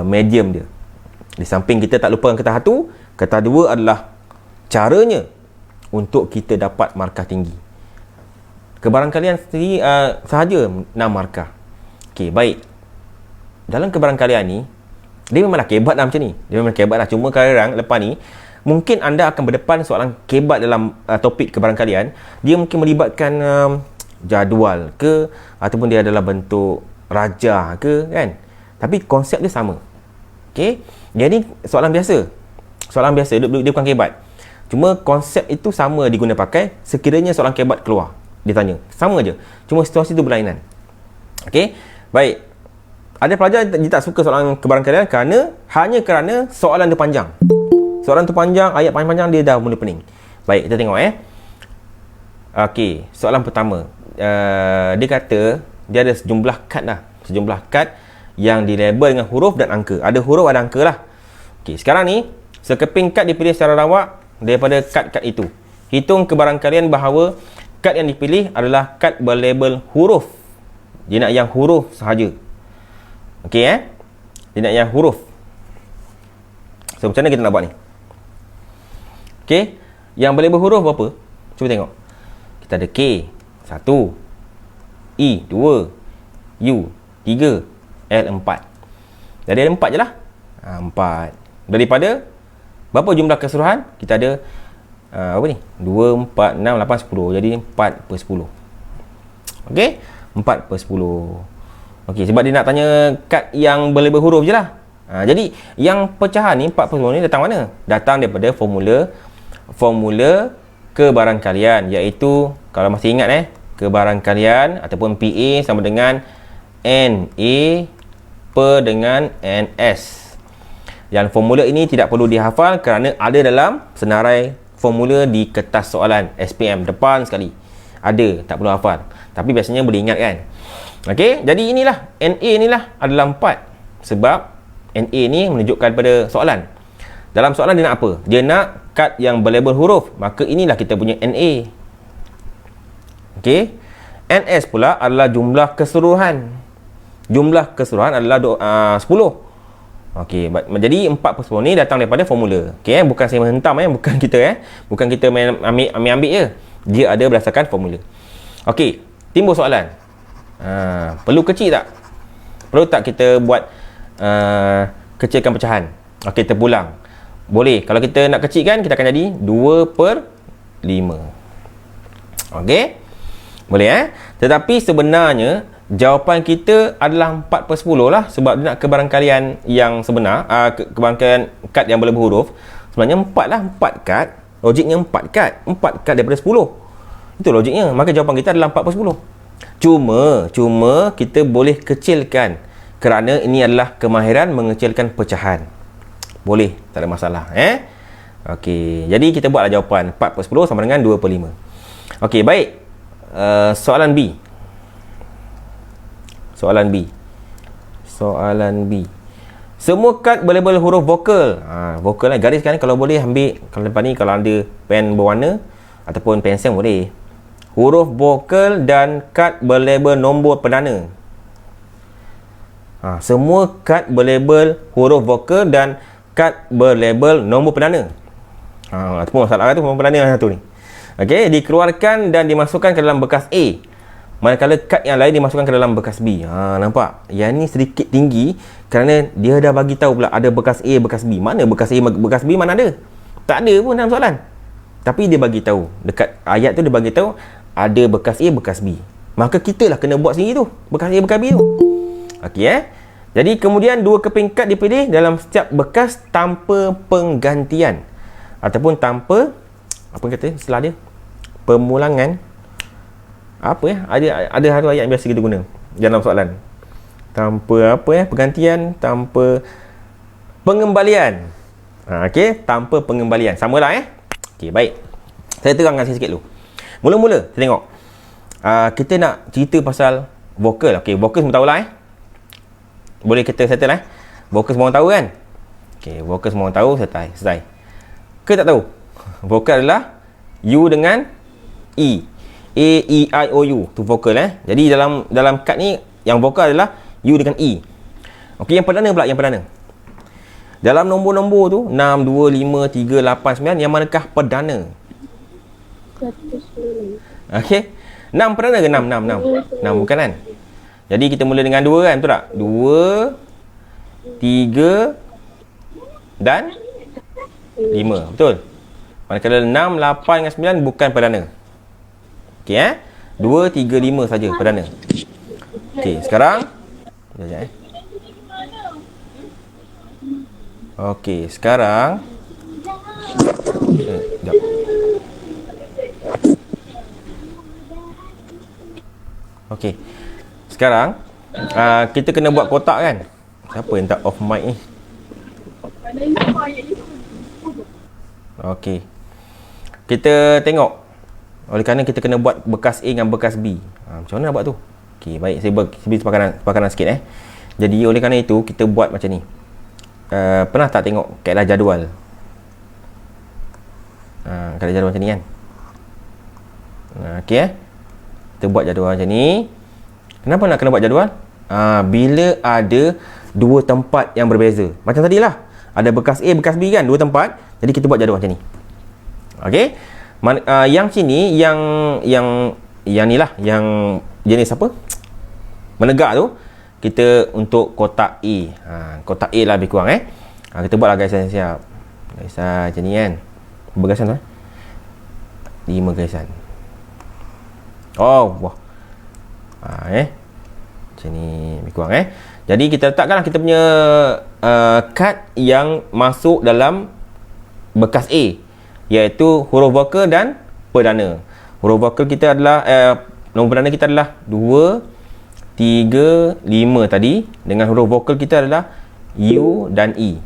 medium dia. Di samping kita tak lupakan kertas 1, kertas 2 adalah caranya untuk kita dapat markah tinggi. Kebarangkalian sendiri sahaja 6 markah. Okey, baik. Dalam kebarangkalian ni, dia memanglah kebat lah macam ni. Dia memang kebat lah. Cuma kadang lepas ni, mungkin anda akan berdepan soalan kebat dalam topik kebarangkalian. Dia mungkin melibatkan jadual ke, ataupun dia adalah bentuk rajah ke, kan? Tapi konsep dia sama. Okey. Jadi soalan biasa. Dia bukan kebat. Cuma konsep itu sama diguna pakai sekiranya soalan kebat keluar. Dia tanya. Sama je. Cuma situasi tu berlainan. Okey. Baik. Ada pelajar dia tak suka soalan kebarangkalian hanya kerana soalan dia panjang. Soalan tu panjang, ayat panjang-panjang, dia dah mula pening. Baik, kita tengok Okey, soalan pertama. Dia kata dia ada sejumlah kad yang dilabel dengan huruf dan angka. Ada huruf, ada angka lah. Okey, sekarang ni Sekeping kad dipilih secara rawak daripada kad-kad itu. Hitung kebarangkalian bahawa kad yang dipilih adalah kad berlabel huruf. Dia nak yang huruf sahaja. Okey Dia nak yang huruf. So macam mana kita nak buat ni? Okey, yang berlabel huruf berapa? Cuba tengok. Kita ada K 1, E 2, U 3, L 4. Jadi ada 4 je lah. 4. Daripada berapa jumlah keseluruhan? Kita ada apa ni? 2, 4, 6, 8, 10. Jadi 4 per 10. Okey? 4 per 10. Okey, sebab dia nak tanya kad yang berlabel huruf je lah. Jadi yang pecahan ni 4 per 10 ni datang mana? Datang daripada formula kebarangkalian, iaitu kalau masih ingat kebarangkalian ataupun PA sama dengan NA per dengan NS. Yang formula ini tidak perlu dihafal kerana ada dalam senarai formula di kertas soalan SPM depan sekali. Ada, tak perlu hafal. Tapi biasanya boleh ingat kan. Okey, jadi inilah NA inilah adalah 4 sebab NA ni menunjukkan pada soalan. Dalam soalan dia nak apa? Dia nak kad yang berlabel huruf. Maka inilah kita punya NA. Okey. NS pula adalah jumlah keseluruhan. Jumlah keseluruhan adalah 10. Okey, jadi 4 per 10 ni datang daripada formula. Okey, bukan saya menghentam bukan kita bukan kita main ambil je. Dia ada berdasarkan formula. Okey, timbul soalan. Perlu kecil tak? Perlu tak kita buat kecilkan pecahan? Okey, terpulang. Boleh. Kalau kita nak kecilkan, kita akan jadi 2 per 5. Okey? Boleh Tetapi sebenarnya jawapan kita adalah 4 per 10 lah, sebab dia nak kebarangkalian yang sebenar, kebarangkalian kad yang berlabel huruf. Sebenarnya 4 lah, 4 kad. Logiknya 4 kad. 4 kad daripada 10. Itu logiknya. Maka jawapan kita adalah 4 per 10. Cuma kita boleh kecilkan kerana ini adalah kemahiran mengecilkan pecahan. Boleh, tak ada masalah. Okey, jadi kita buatlah jawapan 4 per 10 sama dengan 2 per 5. Okey, baik. Soalan B. Soalan B. Semua kad berlabel huruf vokal. Vokal garis kan, kalau boleh ambil, kalau depan ni kalau ada pen berwarna ataupun pensel boleh. Huruf vokal dan kad berlabel nombor perdana. Semua kad berlabel huruf vokal dan kad berlabel nombor perdana. Ataupun masalah tu nombor perdana satu ni. Okey, dikeluarkan dan dimasukkan ke dalam bekas A. Manakala kad yang lain dimasukkan ke dalam bekas B. Nampak? Yang ni sedikit tinggi kerana dia dah bagi tahu pula ada bekas A, bekas B. Mana bekas A, bekas B mana ada? Tak ada pun dalam soalan. Tapi dia bagi tahu, dekat ayat tu dia bagi tahu ada bekas A, bekas B. Maka kita lah kena buat sendiri tu, bekas A, bekas B tu. Okey Jadi kemudian 2 keping kad dipilih dalam setiap bekas tanpa penggantian ataupun tanpa apa kata istilah dia? Pemulangan. Apa ada satu ayat yang biasa kita guna dalam soalan. Tanpa pergantian, tanpa pengembalian. Okey, tanpa pengembalian. Samalah Okey, baik. Saya terangkan sikit dulu. Mula-mula kita tengok. Kita nak cerita pasal vokal. Okey, vokal semua tahulah Boleh kita settle vokal semua orang tahu kan? Okey, vokal semua orang tahu, selesai. Ke tak tahu? Vokal adalah U dengan E. A, E, I, O, U. Tu vokal Jadi dalam kad ni yang vokal adalah U dengan E. Okey, yang perdana pula, yang perdana. Dalam nombor-nombor tu 6, 2, 5, 3, 8, 9, yang manakah perdana? 109. Okey. 6 perdana ke 6? 6 bukan kan? Jadi kita mula dengan 2 kan, betul tak? 2, 3 dan 5, betul? Manakala 6, 8 dengan 9 bukan perdana. Okey 2, 3, 5 saja perdana. Okey, sekarang sekejap Okey, sekarang sekejap. Okey. Sekarang kita kena buat kotak kan? Siapa yang tak off mic ni? Okey. Kita tengok. Oleh kerana kita kena buat bekas A dengan bekas B. Macam mana nak buat tu? Okey, baik. Saya beri sepakaran sikit Jadi oleh kerana itu kita buat macam ni. Pernah tak tengok kaedah jadual? Kalau jadual macam ni kan. Okey kita buat jadual macam ni. Kenapa nak kena buat jadual? Bila ada dua tempat yang berbeza. Macam tadilah, ada bekas A, bekas B kan, dua tempat. Jadi kita buat jadual macam ni. Okey. Yang sini yang ni lah, yang jenis apa? Menegak tu, kita untuk kotak A. Kotak A lah lebih kurang kita buatlah garisan siap. Garisan macam ni kan. Berapa garisan tu 5 garisan. Oh, wah. Macam ni lebih kurang Jadi kita letakkanlah kita punya kad yang masuk dalam bekas A, iaitu huruf vokal dan perdana. Huruf vokal kita adalah nombor perdana kita adalah 2, 3, 5 tadi, dengan huruf vokal kita adalah U dan E.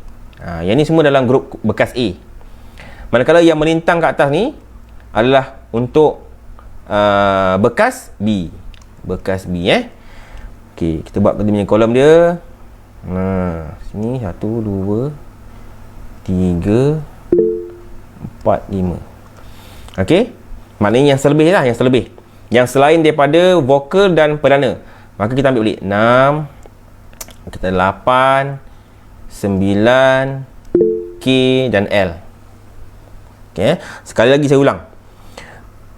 Yang ni semua dalam grup bekas A. Manakala yang melintang ke atas ni adalah untuk bekas B. Bekas B Okey, kita buat dia punya kolom dia. Sini 1, 2, 3, 4, 5. Okey, maknanya yang selebih lah, yang selebih, yang selain daripada vokal dan perdana. Maka kita ambil balik 6, kita 8, 9, K dan L. Okey, sekali lagi saya ulang.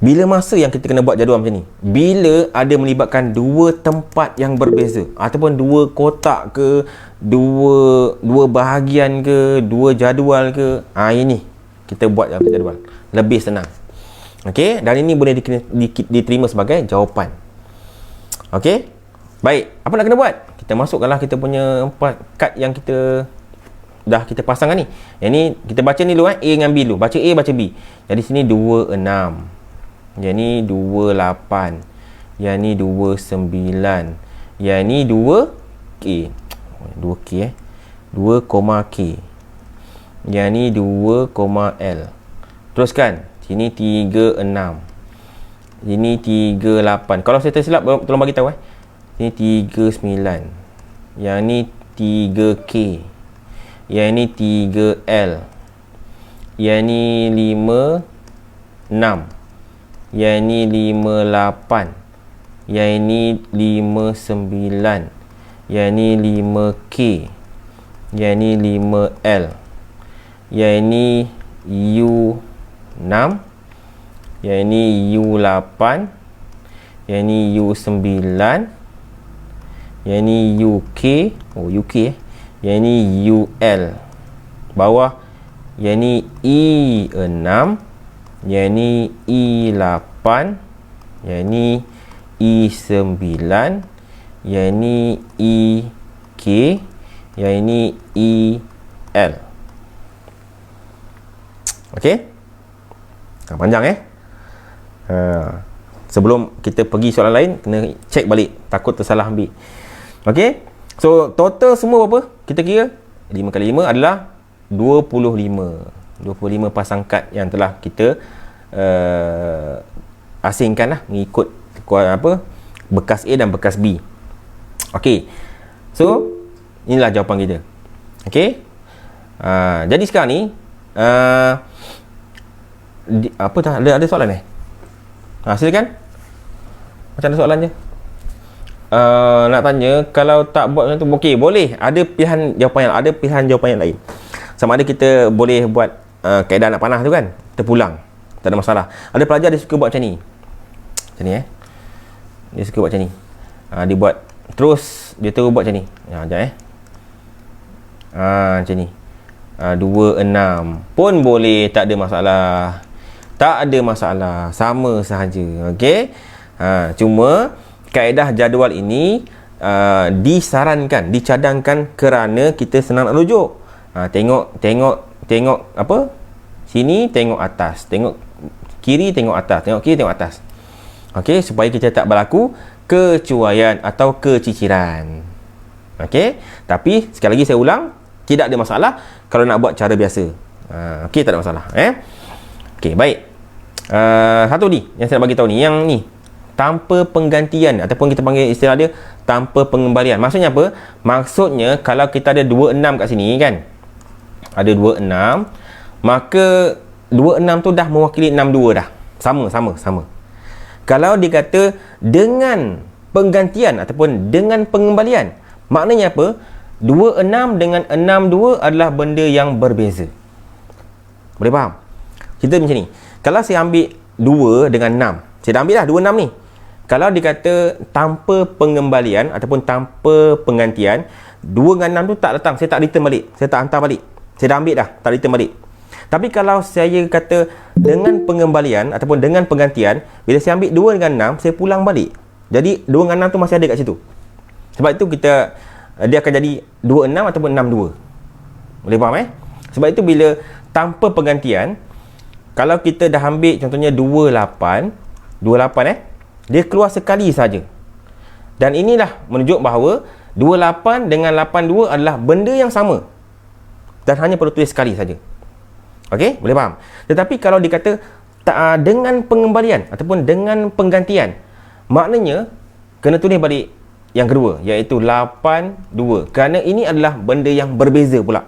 Bila masa yang kita kena buat jadual macam ni? Bila ada melibatkan dua tempat yang berbeza, ataupun dua kotak ke, dua bahagian ke, dua jadual ke, ini kita buat jadual lebih senang. Okey, dan ini boleh diterima sebagai jawapan. Okey, baik, apa nak kena buat? Kita masukkanlah kita punya empat kad yang kita dah kita pasangkan ni. Yang ni kita baca ni dulu A dengan B dulu. Baca A, baca B. Jadi sini 2, 6. Yang ni 2, 8. Yang ni 2, 9. Yang ni 2 K. 2 K 2, K. Yang ni 2, L. Teruskan. Sini 3, 6. Sini 3, 8. Kalau saya tersilap, tolong bagi tahu Sini 3, 9. Yang ni 3 K. Yang ni 3 L. Yang ni 5, 6. Yang ni 5, 8. Yang ni 5, 9. Yang ni 5 K. Yang ni 5 L. Yang ni U 6. Yang ni U 8. Yang ni U 9. Yang ni UK. Oh, UK Yang ni UL bawah. Yang ni E6. Yang ni E8. Yang ni E9. Yang ni EK. Yang ni EL. Okey, panjang sebelum kita pergi soalan lain, kena check balik, takut tersalah ambil. Okey, so total semua berapa? Kita kira 5 kali 5 adalah 25 pasang kad yang telah kita asingkan lah, mengikut bekas A dan bekas B. Okey, so inilah jawapan kita. Okey, jadi sekarang ni ada soalan silakan. Macam ada soalan je. Nak tanya, kalau tak buat macam tu, okey, boleh. Ada pilihan jawapan yang lain. Sama ada kita boleh buat kaedah anak panah tu kan, kita pulang, tak ada masalah. Ada pelajar dia suka buat macam ni. Macam ni dia suka buat macam ni. Dia buat terus, dia terus buat macam ni. Sekejap macam ni. 2, 6 pun boleh, tak ada masalah. Tak ada masalah, sama sahaja. Okey. Cuma kaedah jadual ini disarankan, dicadangkan kerana kita senang nak rujuk. Tengok apa? Sini tengok atas, tengok kiri tengok atas, tengok kiri tengok atas. Okey, supaya kita tak berlaku kecuaian atau keciciran. Okey, tapi sekali lagi saya ulang, tidak ada masalah kalau nak buat cara biasa. Okey, tak ada masalah. Okey, baik. Satu ni yang saya nak bagi tahu ni, yang ni tanpa penggantian, ataupun kita panggil istilah dia tanpa pengembalian. Maksudnya apa? Maksudnya kalau kita ada 26 kat sini kan, ada 26, maka 26 tu dah mewakili 62 dah. Sama. Kalau dikata dengan penggantian ataupun dengan pengembalian, maknanya apa? 26 dengan 62 adalah benda yang berbeza. Boleh faham? Kita macam ni. Kalau saya ambil 2 dengan 6, saya dah ambil dah 26 ni. Kalau dikata tanpa pengembalian ataupun tanpa penggantian, 2 dengan 6 tu tak datang, saya tak return balik, saya tak hantar balik, saya dah ambil dah, tak return balik. Tapi kalau saya kata dengan pengembalian ataupun dengan penggantian, bila saya ambil 2 dengan 6, saya pulang balik. Jadi 2 dengan 6 tu masih ada kat situ. Sebab itu dia akan jadi 26 ataupun 62. Boleh faham Sebab itu bila tanpa penggantian, kalau kita dah ambil contohnya 28 dia keluar sekali saja. Dan inilah menunjuk bahawa 28 dengan 82 adalah benda yang sama. Dan hanya perlu tulis sekali saja. Okey, boleh faham? Tetapi kalau dikata dengan pengembalian ataupun dengan penggantian, maknanya kena tulis balik yang kedua, iaitu 82. Kerana ini adalah benda yang berbeza pula.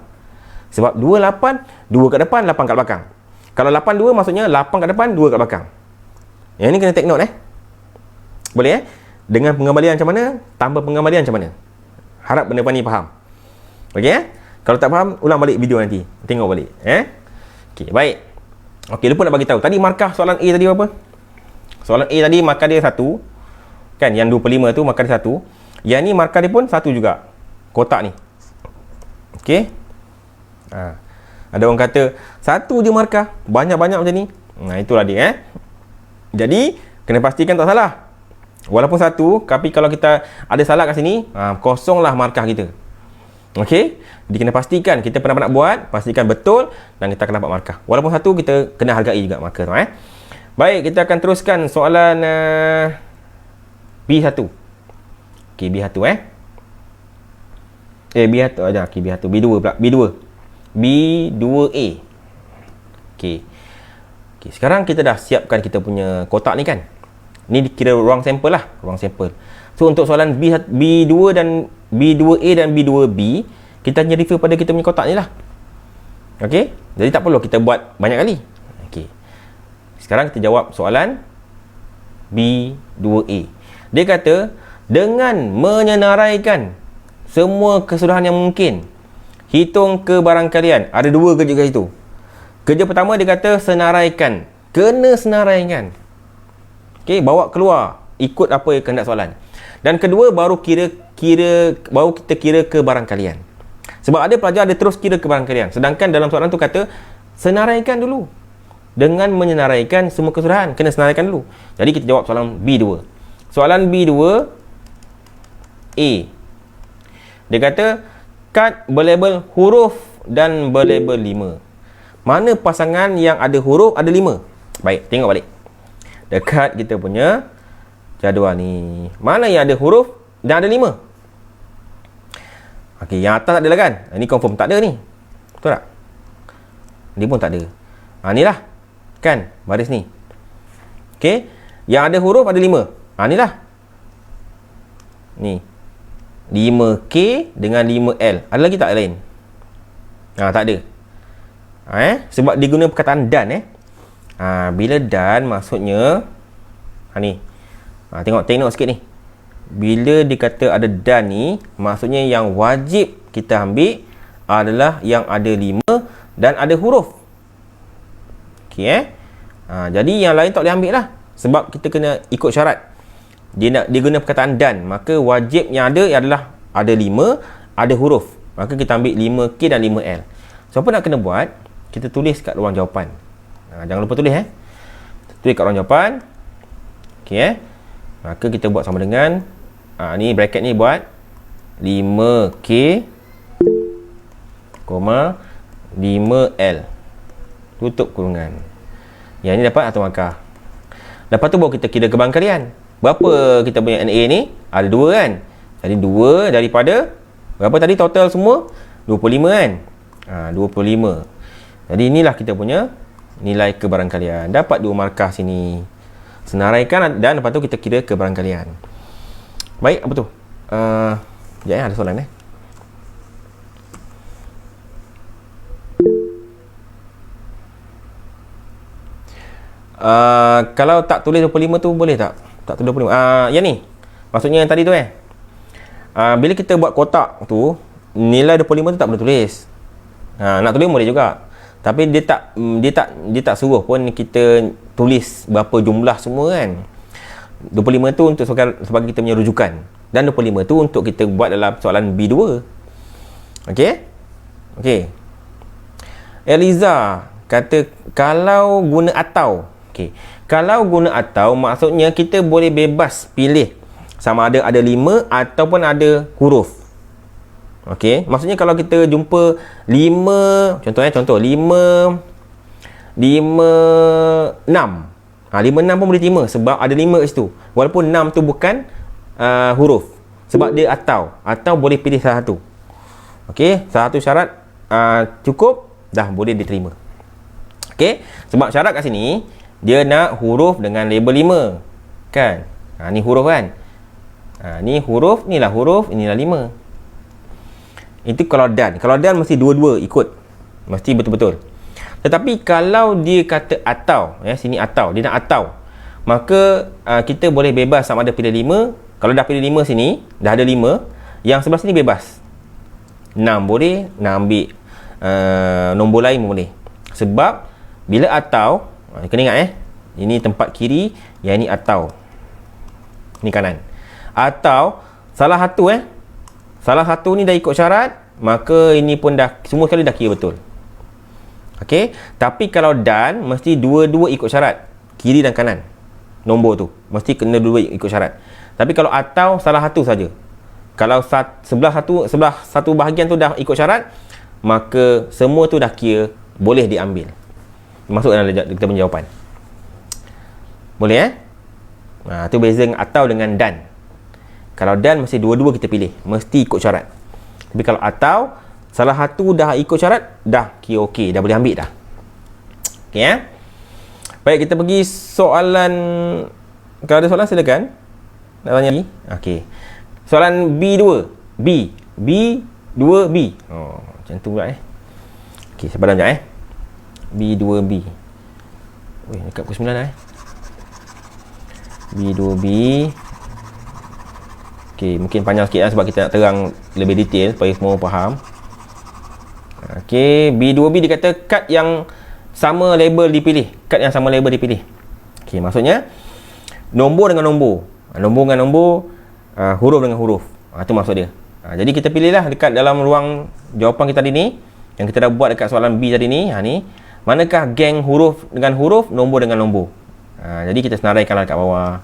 Sebab 28, 2 kat depan, 8 kat belakang. Kalau 82 maksudnya 8 kat depan, 2 kat belakang. Yang ni kena take note Boleh Dengan pengembalian macam mana, tanpa pengembalian macam mana. Harap benda ni faham. Okey Kalau tak faham, ulang balik video nanti. Tengok balik Okey, baik. Okey, lupa nak bagi tahu. Tadi markah soalan A tadi apa? Soalan A tadi markah dia 1. Kan, yang 25 tu markah dia 1. Yang ni markah dia pun 1 juga. Kotak ni. Okey. Ada orang kata 1 je markah, banyak-banyak macam ni. Itulah dia Jadi, kena pastikan tak salah. Walaupun 1, tapi kalau kita ada salah kat sini, kosonglah markah kita. Okey, jadi kena pastikan kita pernah nak buat, pastikan betul dan kita akan dapat markah. Walaupun 1, kita kena hargai juga markah tu Baik, kita akan teruskan soalan B1. Okey, B1 B1 aja, okey B1, B2 pula, B2A. Okey. Okey, sekarang kita dah siapkan kita punya kotak ni kan. Ni dikira ruang sampel lah, ruang sampel. So untuk soalan B2 dan B2A dan B2B, kita hanya refer pada kita punya kotak ni lah. Okey? Jadi tak perlu kita buat banyak kali. Okey. Sekarang kita jawab soalan B2A. Dia kata, dengan menyenaraikan semua kesudahan yang mungkin, hitung kebarangkalian. Ada 2 kerja kat situ. Kerja pertama dia kata senaraikan. Kena senaraikan. Okey, bawa keluar ikut apa yang kehendak soalan. Dan kedua baru kita kira kebarangkalian. Sebab ada pelajar dia terus kira kebarangkalian. Sedangkan dalam soalan tu kata senaraikan dulu. Dengan menyenaraikan semua kesudahan, kena senaraikan dulu. Jadi kita jawab soalan B2. Soalan B2 A. Dia kata kad berlabel huruf dan berlabel 5. Mana pasangan yang ada huruf ada 5? Baik, tengok balik. Dekat kita punya jadual ni, mana yang ada huruf dan ada 5? Okey, yang atas tak ada lah kan? Ini confirm tak ada ni. Betul tak? Ni pun tak ada. Ni lah. Kan? Baris ni. Okey. Yang ada huruf ada 5. Ni lah. Ni. 5K dengan 5L. Ada lagi tak lain? Tak ada. Sebab diguna perkataan dan bila dan maksudnya ni. Tengok sikit ni. Bila dikata ada dan ni, maksudnya yang wajib kita ambil adalah yang ada 5 dan ada huruf. Okey jadi yang lain tak boleh ambil lah. Sebab kita kena ikut syarat. Dia guna perkataan dan, maka wajib yang ada adalah ada 5, ada huruf. Maka kita ambil 5K dan 5L. So apa nak kena buat? Kita tulis kat ruang jawapan. Jangan lupa tulis tulis kat ruang jawapan. Okey maka kita buat sama dengan ni bracket ni buat 5K, 5L. Tutup kurungan. Yang ni dapat atau markah. Lepas tu baru kita kira kebarangkalian. Berapa kita punya NA ni? Ada 2 kan? Jadi 2 daripada berapa tadi total semua? 25 kan? 25. Jadi inilah kita punya nilai kebarangkalian. Dapat 2 markah sini. Senaraikan dan lepas tu kita kira kebarangkalian. Baik, apa tu? Sekejap ada soalan Kalau tak tulis 25 tu boleh tak? Tak tulis 25. Yang ni. Maksudnya yang tadi tu bila kita buat kotak tu, nilai 25 tu tak boleh tulis. Nak tulis boleh juga. Tapi dia tak suruh pun kita tulis berapa jumlah semua kan. 25 tu untuk sebagai kita punya rujukan. Dan 25 tu untuk kita buat dalam soalan B2. Okey. Eliza kata kalau guna atau. Kalau guna atau maksudnya kita boleh bebas pilih sama ada 5 ataupun ada huruf. Maksudnya kalau kita jumpa 5, contoh 5 6. 5 6 pun boleh terima sebab ada 5 kat situ. Walaupun 6 tu bukan huruf. Sebab dia atau boleh pilih salah satu. Salah satu syarat cukup dah boleh diterima. Sebab syarat kat sini dia nak huruf dengan label 5 kan. Ni huruf kan. Ni huruf, inilah huruf, inilah 5. Itu kalau dan mesti dua-dua ikut. Mesti betul-betul. Tetapi kalau dia kata atau, sini atau, dia nak atau, maka kita boleh bebas sama ada pilih 5. Kalau dah pilih 5 sini, dah ada 5, yang sebelah sini bebas. 6 boleh, nak ambil nombor lain pun boleh. Sebab bila atau, kena ingat ini tempat kiri, yang ini atau, ni kanan. Atau salah satu ni dah ikut syarat, maka ini pun dah semua sekali dah kira betul. Tapi kalau dan mesti dua-dua ikut syarat, kiri dan kanan. Nombor tu mesti kena dua ikut syarat. Tapi kalau atau salah satu saja. Kalau sebelah satu bahagian tu dah ikut syarat, maka semua tu dah kira boleh diambil. Masuk dalam kita punya jawapan. Boleh tu beza atau dengan dan. Kalau dan mesti dua-dua kita pilih, mesti ikut syarat. Tapi kalau atau salah satu dah ikut syarat, dah kira okey, dah boleh ambil dah. Baik, kita pergi soalan. Kalau ada soalan silakan nak tanya lagi. Soalan B2. B2B. Macam tu pula sabar sekejap B2B. Dekat pukul 9 dah B2B. Mungkin panjang sikit sebab kita nak terang lebih detail supaya semua faham. B2B dia kata kad yang sama label dipilih. Maksudnya nombor dengan nombor. Nombor dengan nombor, huruf dengan huruf. Itu maksud dia. Jadi kita pilihlah dekat dalam ruang jawapan kita tadi ni, yang kita dah buat dekat soalan B tadi ni. Ni manakah geng huruf dengan huruf, nombor dengan nombor. Jadi kita senaraikanlah dekat bawah.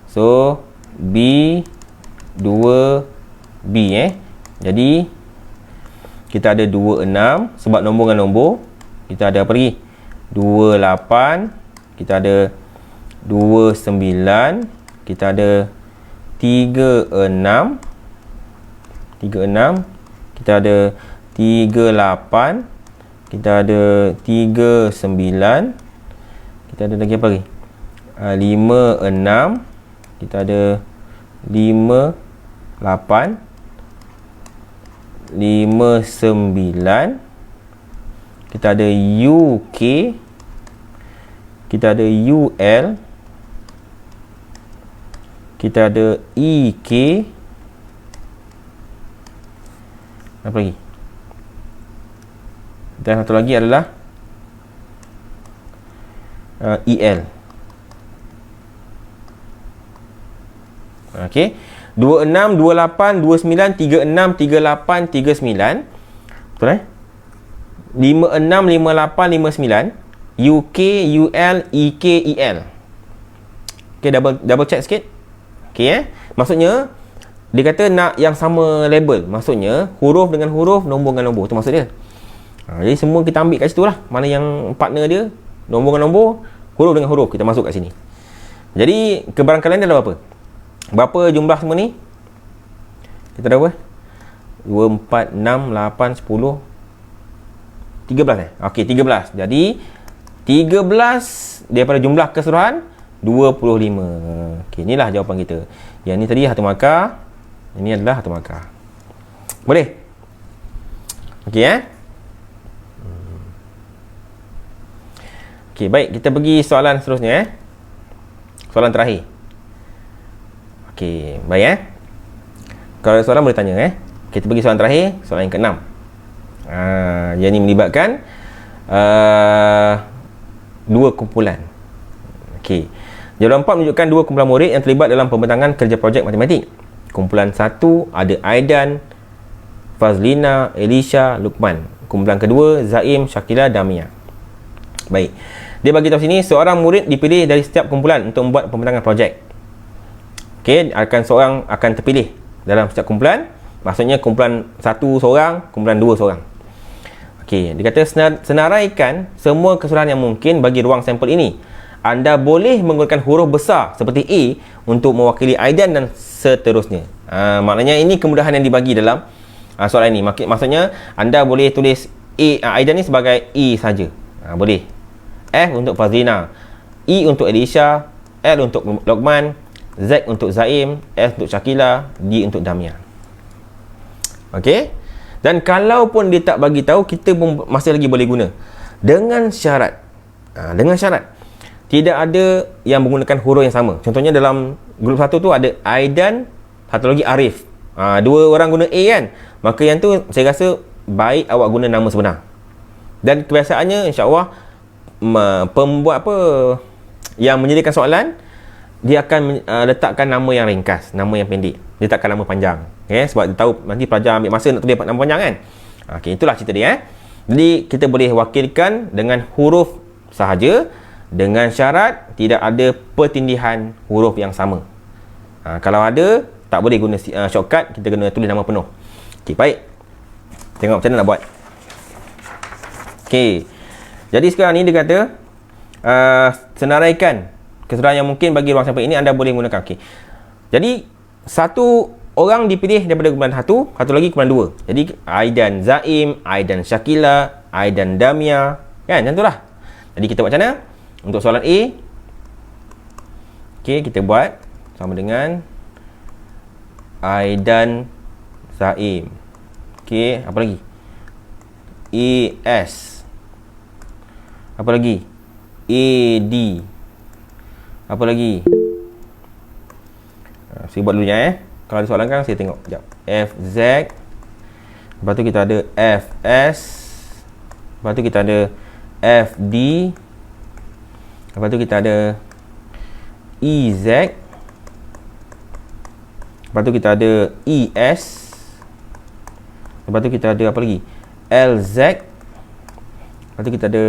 So B2B Jadi kita ada 26 sebab nombor dengan nombor. Kita ada apa lagi? 28. Kita ada 29. Kita ada 36. Kita ada 38. Kita ada 39. Kita ada lagi apa lagi? 56. Kita ada 58. 59. Kita ada UK. Kita ada UL. Kita ada EK. Apa lagi? Dan satu lagi adalah EL. 26, 28, 29, 36, 38, 39. Betul 56, 58, 59. UK, UL, EK, EL. Double check sikit. Maksudnya dia kata nak yang sama label. Maksudnya huruf dengan huruf, nombor dengan nombor. Itu maksud dia. Jadi semua kita ambil kat situ lah. Mana yang partner dia, nombor dengan nombor, huruf dengan huruf, kita masuk kat sini. Jadi kebarangkalian dia adalah berapa? Berapa jumlah semua ni? Kita dah berapa? 2, 4, 6, 8, 10, 13 Okey, 13. Jadi 13 daripada jumlah keseluruhan 25. Okey, inilah jawapan kita. Yang ni tadi 1 markah. Ini adalah 1 markah. Boleh? Okey Okey, baik, kita pergi soalan seterusnya. Soalan terakhir. Okey, baik Kalau ada soalan boleh tanya Kita pergi soalan terakhir, soalan yang ke-6. Yang ini melibatkan dua kumpulan. Okey. Jawapan 4 menunjukkan dua kumpulan murid yang terlibat dalam pembentangan kerja projek matematik. Kumpulan 1 ada Aidan, Fazlina, Elisha, Luqman. Kumpulan kedua Zaim, Syakila, Damia. Baik. Dia bagi tahu sini seorang murid dipilih dari setiap kumpulan untuk membuat pembentangan projek. Okey, seorang akan terpilih dalam setiap kumpulan. Maksudnya kumpulan 1 seorang, kumpulan 2 seorang. Okey, dia kata senaraikan semua keseluruhan yang mungkin bagi ruang sampel ini. Anda boleh menggunakan huruf besar seperti A untuk mewakili Aidan dan seterusnya. Maknanya ini kemudahan yang dibagi dalam soalan ini. Maksudnya anda boleh tulis Aidan ni sebagai E saja. Boleh. F untuk Fazlina, E untuk Elisha, L untuk Luqman, Z untuk Zaim, S untuk Syakila, D untuk Damia. Okey? Dan kalau pun dia tak bagi tahu, kita pun masih lagi boleh guna dengan syarat. Dengan syarat tidak ada yang menggunakan huruf yang sama. Contohnya dalam grup 1 tu ada Aidan, satu lagi Arif. Dua orang guna A kan? Maka yang tu saya rasa baik awak guna nama sebenar. Dan kebiasaannya insya-Allah pembuat yang menyediakan soalan, dia akan letakkan nama yang ringkas, nama yang pendek. Dia takkan nama panjang. Sebab dia tahu nanti pelajar ambil masa nak tulis nama panjang kan. Itulah cerita dia. Jadi kita boleh wakilkan dengan huruf sahaja, dengan syarat tidak ada pertindihan huruf yang sama. Kalau ada, tak boleh guna shortcut, kita kena tulis nama penuh. Okey, baik. Tengok macam mana nak buat. Okey. Jadi sekarang ni dia kata senaraikan keseluruhan yang mungkin bagi ruang sampel ini anda boleh gunakan. Okey. Jadi satu orang dipilih daripada kumpulan 1, satu lagi kumpulan 2. Jadi Aidan Zaim, Aidan Syakila, Aidan Damia, kan? Macam itulah. Jadi kita buat macam mana? Untuk soalan A, okey, kita buat sama dengan Aidan Zaim. Okey, apa lagi? ES. Apa lagi? AD. Apa lagi? Saya buat dulunya Kalau ada soalan kan saya tengok. Sekejap. FZ. Lepas tu kita ada FS. Lepas tu kita ada FD. Lepas tu kita ada EZ. Lepas tu kita ada ES. Lepas tu kita ada apa lagi? LZ. Lepas tu kita ada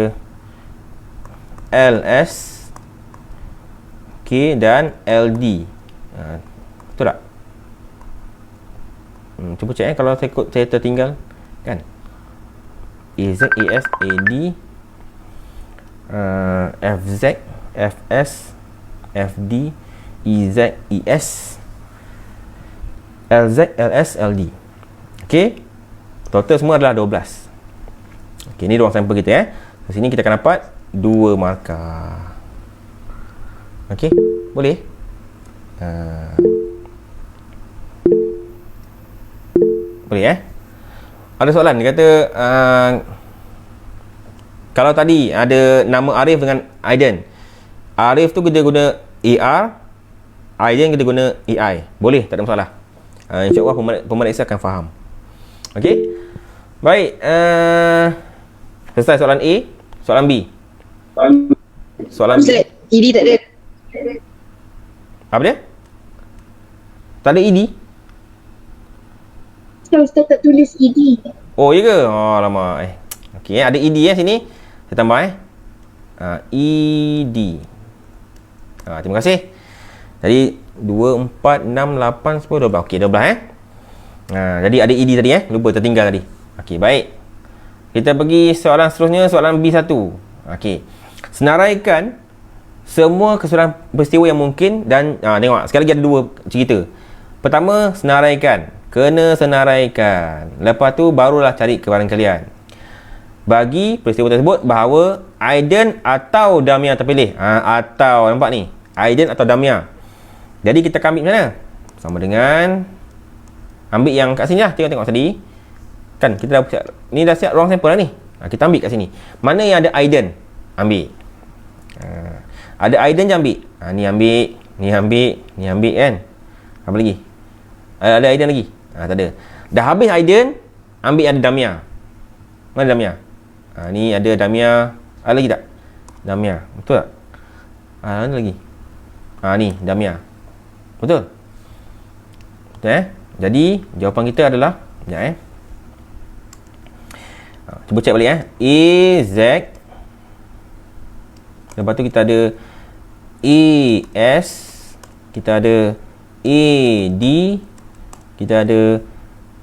LS. Okey, dan LD. Betul tak? Cuba cek kalau saya tertinggal kan. EZ, ES, AD, FZ, FS, FD, EZ, ES, LZ, LS, LD. Okey. Total semua adalah 12. Okey, ni ruang sampel kita Di sini kita akan dapat 2 markah. Okey, boleh? Boleh Ada soalan dia kata kalau tadi ada nama Arif dengan Aidan, Arif tu kita guna AR, Aidan kita guna AI. Boleh, tak ada masalah. InsyaAllah pemeriksa akan faham. Okey. Baik, selesai soalan A. Soalan B. Soalan B. ED tak ada. Apa dia? Tak ada ED? Ustaz tak tulis ED. Oh, ya ke? Oh, lama. Okey, ada ED sini. Saya tambah ED. Terima kasih. Jadi 2, 4, 6, 8, 10, 12. Okey, 12 jadi ada ED tadi lupa tertinggal tadi. Okey, baik. Kita pergi soalan seterusnya, soalan B1. Okey. Senaraikan semua keseluruhan peristiwa yang mungkin dan tengok, sekali lagi ada 2 cerita. Pertama, senaraikan. Kena senaraikan. Lepas tu barulah cari kebaran kalian. Bagi peristiwa tersebut bahawa Aidan atau Damia terpilih. Atau, nampak ni? Aidan atau Damia. Jadi kita akan ambil macam mana? Sama dengan ambil yang kat sini lah. Tengok tadi. Kan kita dah siap. Ni dah siap ruang sampel lah ni. Kita ambil kat sini. Mana yang ada Aidan? Ambil. Ada Aiden je ambil. Ni ambil, ni ambil, ni ambil kan. Apa lagi? Ada Aiden lagi? Tak ada. Dah habis Aiden, ambil ada Damia. Mana Damia? Ni ada Damia. Ada lagi tak? Damia. Betul tak? Mana lagi? Ni Damia. Betul? Betul Jadi jawapan kita adalah, sekejap cuba cek balik A, Z. Lepas tu kita ada A, S. Kita ada A, D. Kita ada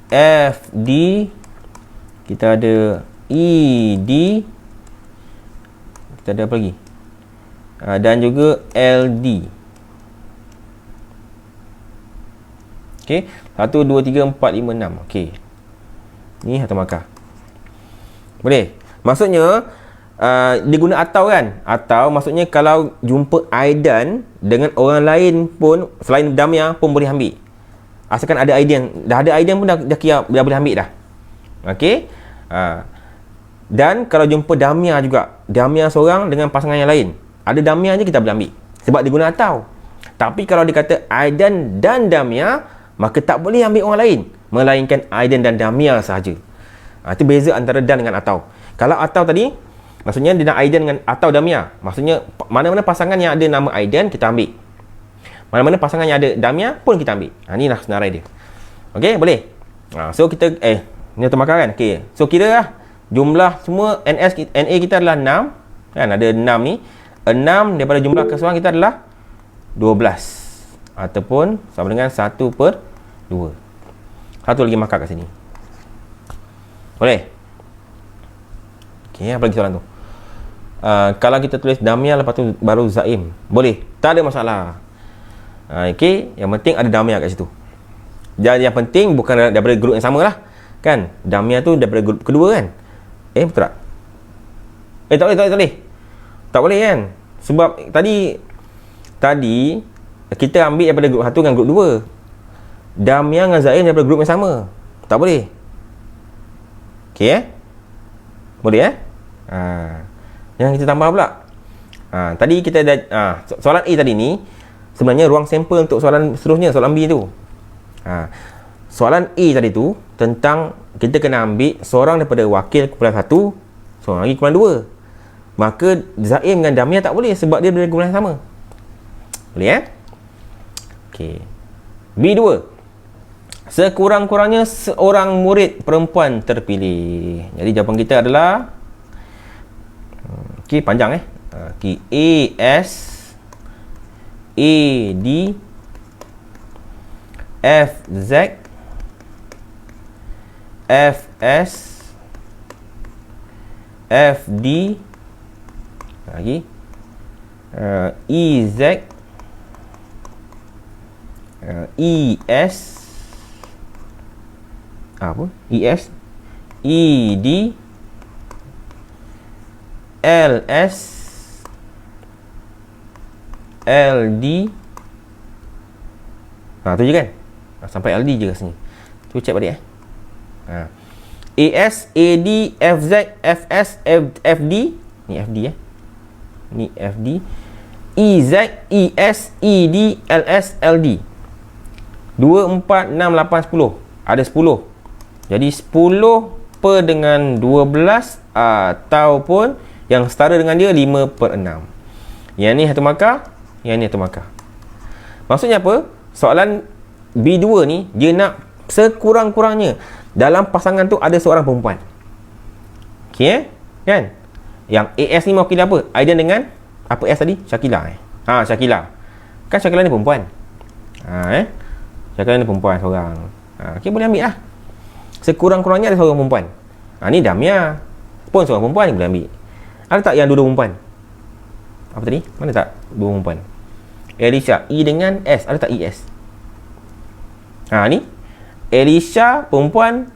F, D. Kita ada E, D. Kita ada apa lagi? Dan juga L, D. Okey, 1, 2, 3, 4, 5, 6. Okey. Ni satu markah. Boleh? Maksudnya dia guna atau kan? Atau maksudnya kalau jumpa Aidan dengan orang lain pun selain Damia pun boleh ambil. Asalkan ada Aidan. Dah ada Aidan pun dah kira dah boleh ambil dah. Okey? Dan kalau jumpa Damia juga, Damia seorang dengan pasangan yang lain, ada Damia je kita boleh ambil. Sebab dia guna atau. Tapi kalau dia kata Aidan dan Damia, maka tak boleh ambil orang lain, melainkan Aidan dan Damia sahaja. Itu beza antara dan dengan atau. Kalau atau tadi, maksudnya dia nak Aidan dengan atau Damia. Maksudnya mana-mana pasangan yang ada nama Aidan kita ambil. Mana-mana pasangan yang ada Damia pun kita ambil. Inilah senarai dia. Okey, boleh? So kita ni termakan kan? Okey. So kira lah jumlah semua NA kita adalah 6. Kan ada 6 ni. 6 daripada jumlah keseluruhan kita adalah 12. Ataupun sama dengan 1/2. Satu lagi markah kat sini. Boleh? Okey, apa lagi soalan tu? Kalau kita tulis Damia lepas tu baru Zaim, boleh? Tak ada masalah. Okey, yang penting ada Damia kat situ. Jadi yang penting bukan daripada grup yang sama lah. Kan? Damia tu daripada grup kedua kan? Betul tak? Tak boleh. Tak boleh kan? Sebab tadi kita ambil daripada grup 1 dengan grup 2. Damia dengan Zaim daripada grup yang sama. Tak boleh. Okey Boleh yang kita tambah pula. Tadi kita dah soalan A tadi ni sebenarnya ruang sampel untuk soalan seterusnya, soalan B tu. Soalan A tadi tu tentang kita kena ambil seorang daripada wakil kumpulan 1, seorang lagi kumpulan 2. Maka Zaim dengan Damia tak boleh sebab dia dari kumpulan yang sama. Boleh Okey. B2. Sekurang-kurangnya seorang murid perempuan terpilih. Jadi jawapan kita adalah okey, panjang Okey, A, S, A, D, F, Z, F, S, F, D, lagi E, Z, E, S, apa? ES, ED, LS, LD. Tu je kan? Sampai LD je rasanya. Tu cek balik AS, AD, FZ, FS, FD. Ni FD Ni FD. EZ, ES, ED, LS, LD. 2, 4, 6, 8, 10. Ada 10. Jadi 10 per dengan 12 ataupun yang setara dengan dia 5/6. Yang ni satu markah, yang ni satu markah. Maksudnya apa? Soalan B2 ni dia nak sekurang-kurangnya dalam pasangan tu ada seorang perempuan. Okey kan? Yang AS ni mewakili apa? Aidan dengan apa S tadi? Syakila Syakila. Kan Syakila ni perempuan. Syakila ni perempuan seorang. Okey, boleh ambil lah. Sekurang-kurangnya ada seorang perempuan. Ni Damia pun seorang perempuan ni boleh ambil. Ada tak yang dua-dua perempuan? Apa tadi? Mana tak dua perempuan? Elisha, E dengan S. Ada tak ES? Ni Elisha perempuan,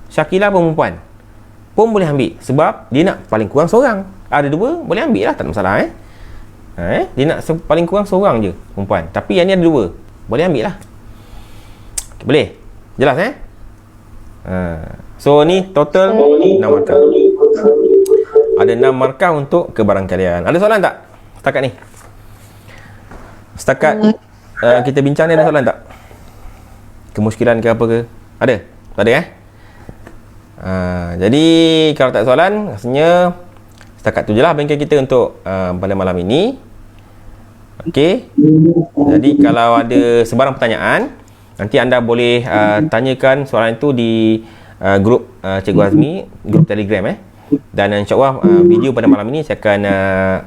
Syakila perempuan. Pun boleh ambil. Sebab dia nak paling kurang seorang. Ada dua, boleh ambil lah. Tak ada masalah dia nak paling kurang seorang je perempuan. Tapi yang ni ada dua, boleh ambil lah. Okay, boleh? Jelas So ni total 6 markah. Ada 6 markah untuk kebarangkalian. Ada soalan tak? setakat ni? Setakat kita bincang ni ada soalan tak? Kemuskilan ke apa ke? Ada? Tak ada jadi kalau tak ada soalan, rasanya setakat tu je lah bengkel kita untuk pada malam ini. Okey. Jadi kalau ada sebarang pertanyaan, nanti anda boleh tanyakan soalan itu di grup Cikgu Azmi, grup Telegram Dan insyaAllah video pada malam ini saya akan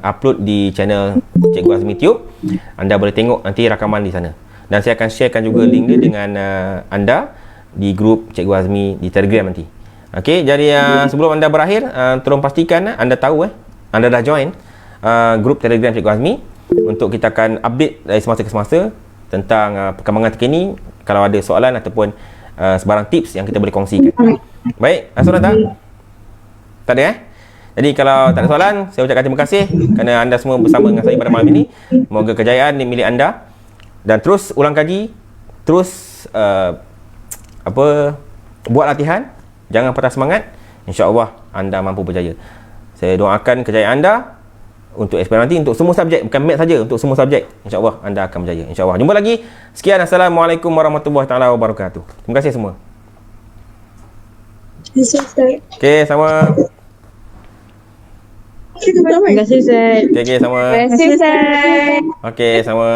upload di channel Cikgu Azmi Tube. Anda boleh tengok nanti rakaman di sana. Dan saya akan sharekan juga link dia dengan anda di grup Cikgu Azmi di Telegram nanti. Okey, jadi sebelum anda berakhir, tolong pastikan anda tahu anda dah join grup Telegram Cikgu Azmi untuk kita akan update dari semasa ke semasa tentang perkembangan terkini. Kalau ada soalan ataupun sebarang tips yang kita boleh kongsikan. Baik, ada soalan tak? Tak ada Jadi kalau tak ada soalan, saya ucapkan terima kasih kerana anda semua bersama dengan saya pada malam ini. Semoga kejayaan ni milik anda. Dan terus ulang kaji, terus buat latihan, jangan patah semangat. InsyaAllah anda mampu berjaya. Saya doakan kejayaan anda untuk SPM nanti, untuk semua subjek, bukan math saja, untuk semua subjek. InsyaAllah anda akan berjaya. InsyaAllah. Jumpa lagi. Sekian. Assalamualaikum warahmatullahi taala wabarakatuh. Terima kasih semua. Okey, sama. Terima kasih, Ustaz. Okey, sama. Terima kasih, Ustaz. Okey, sama.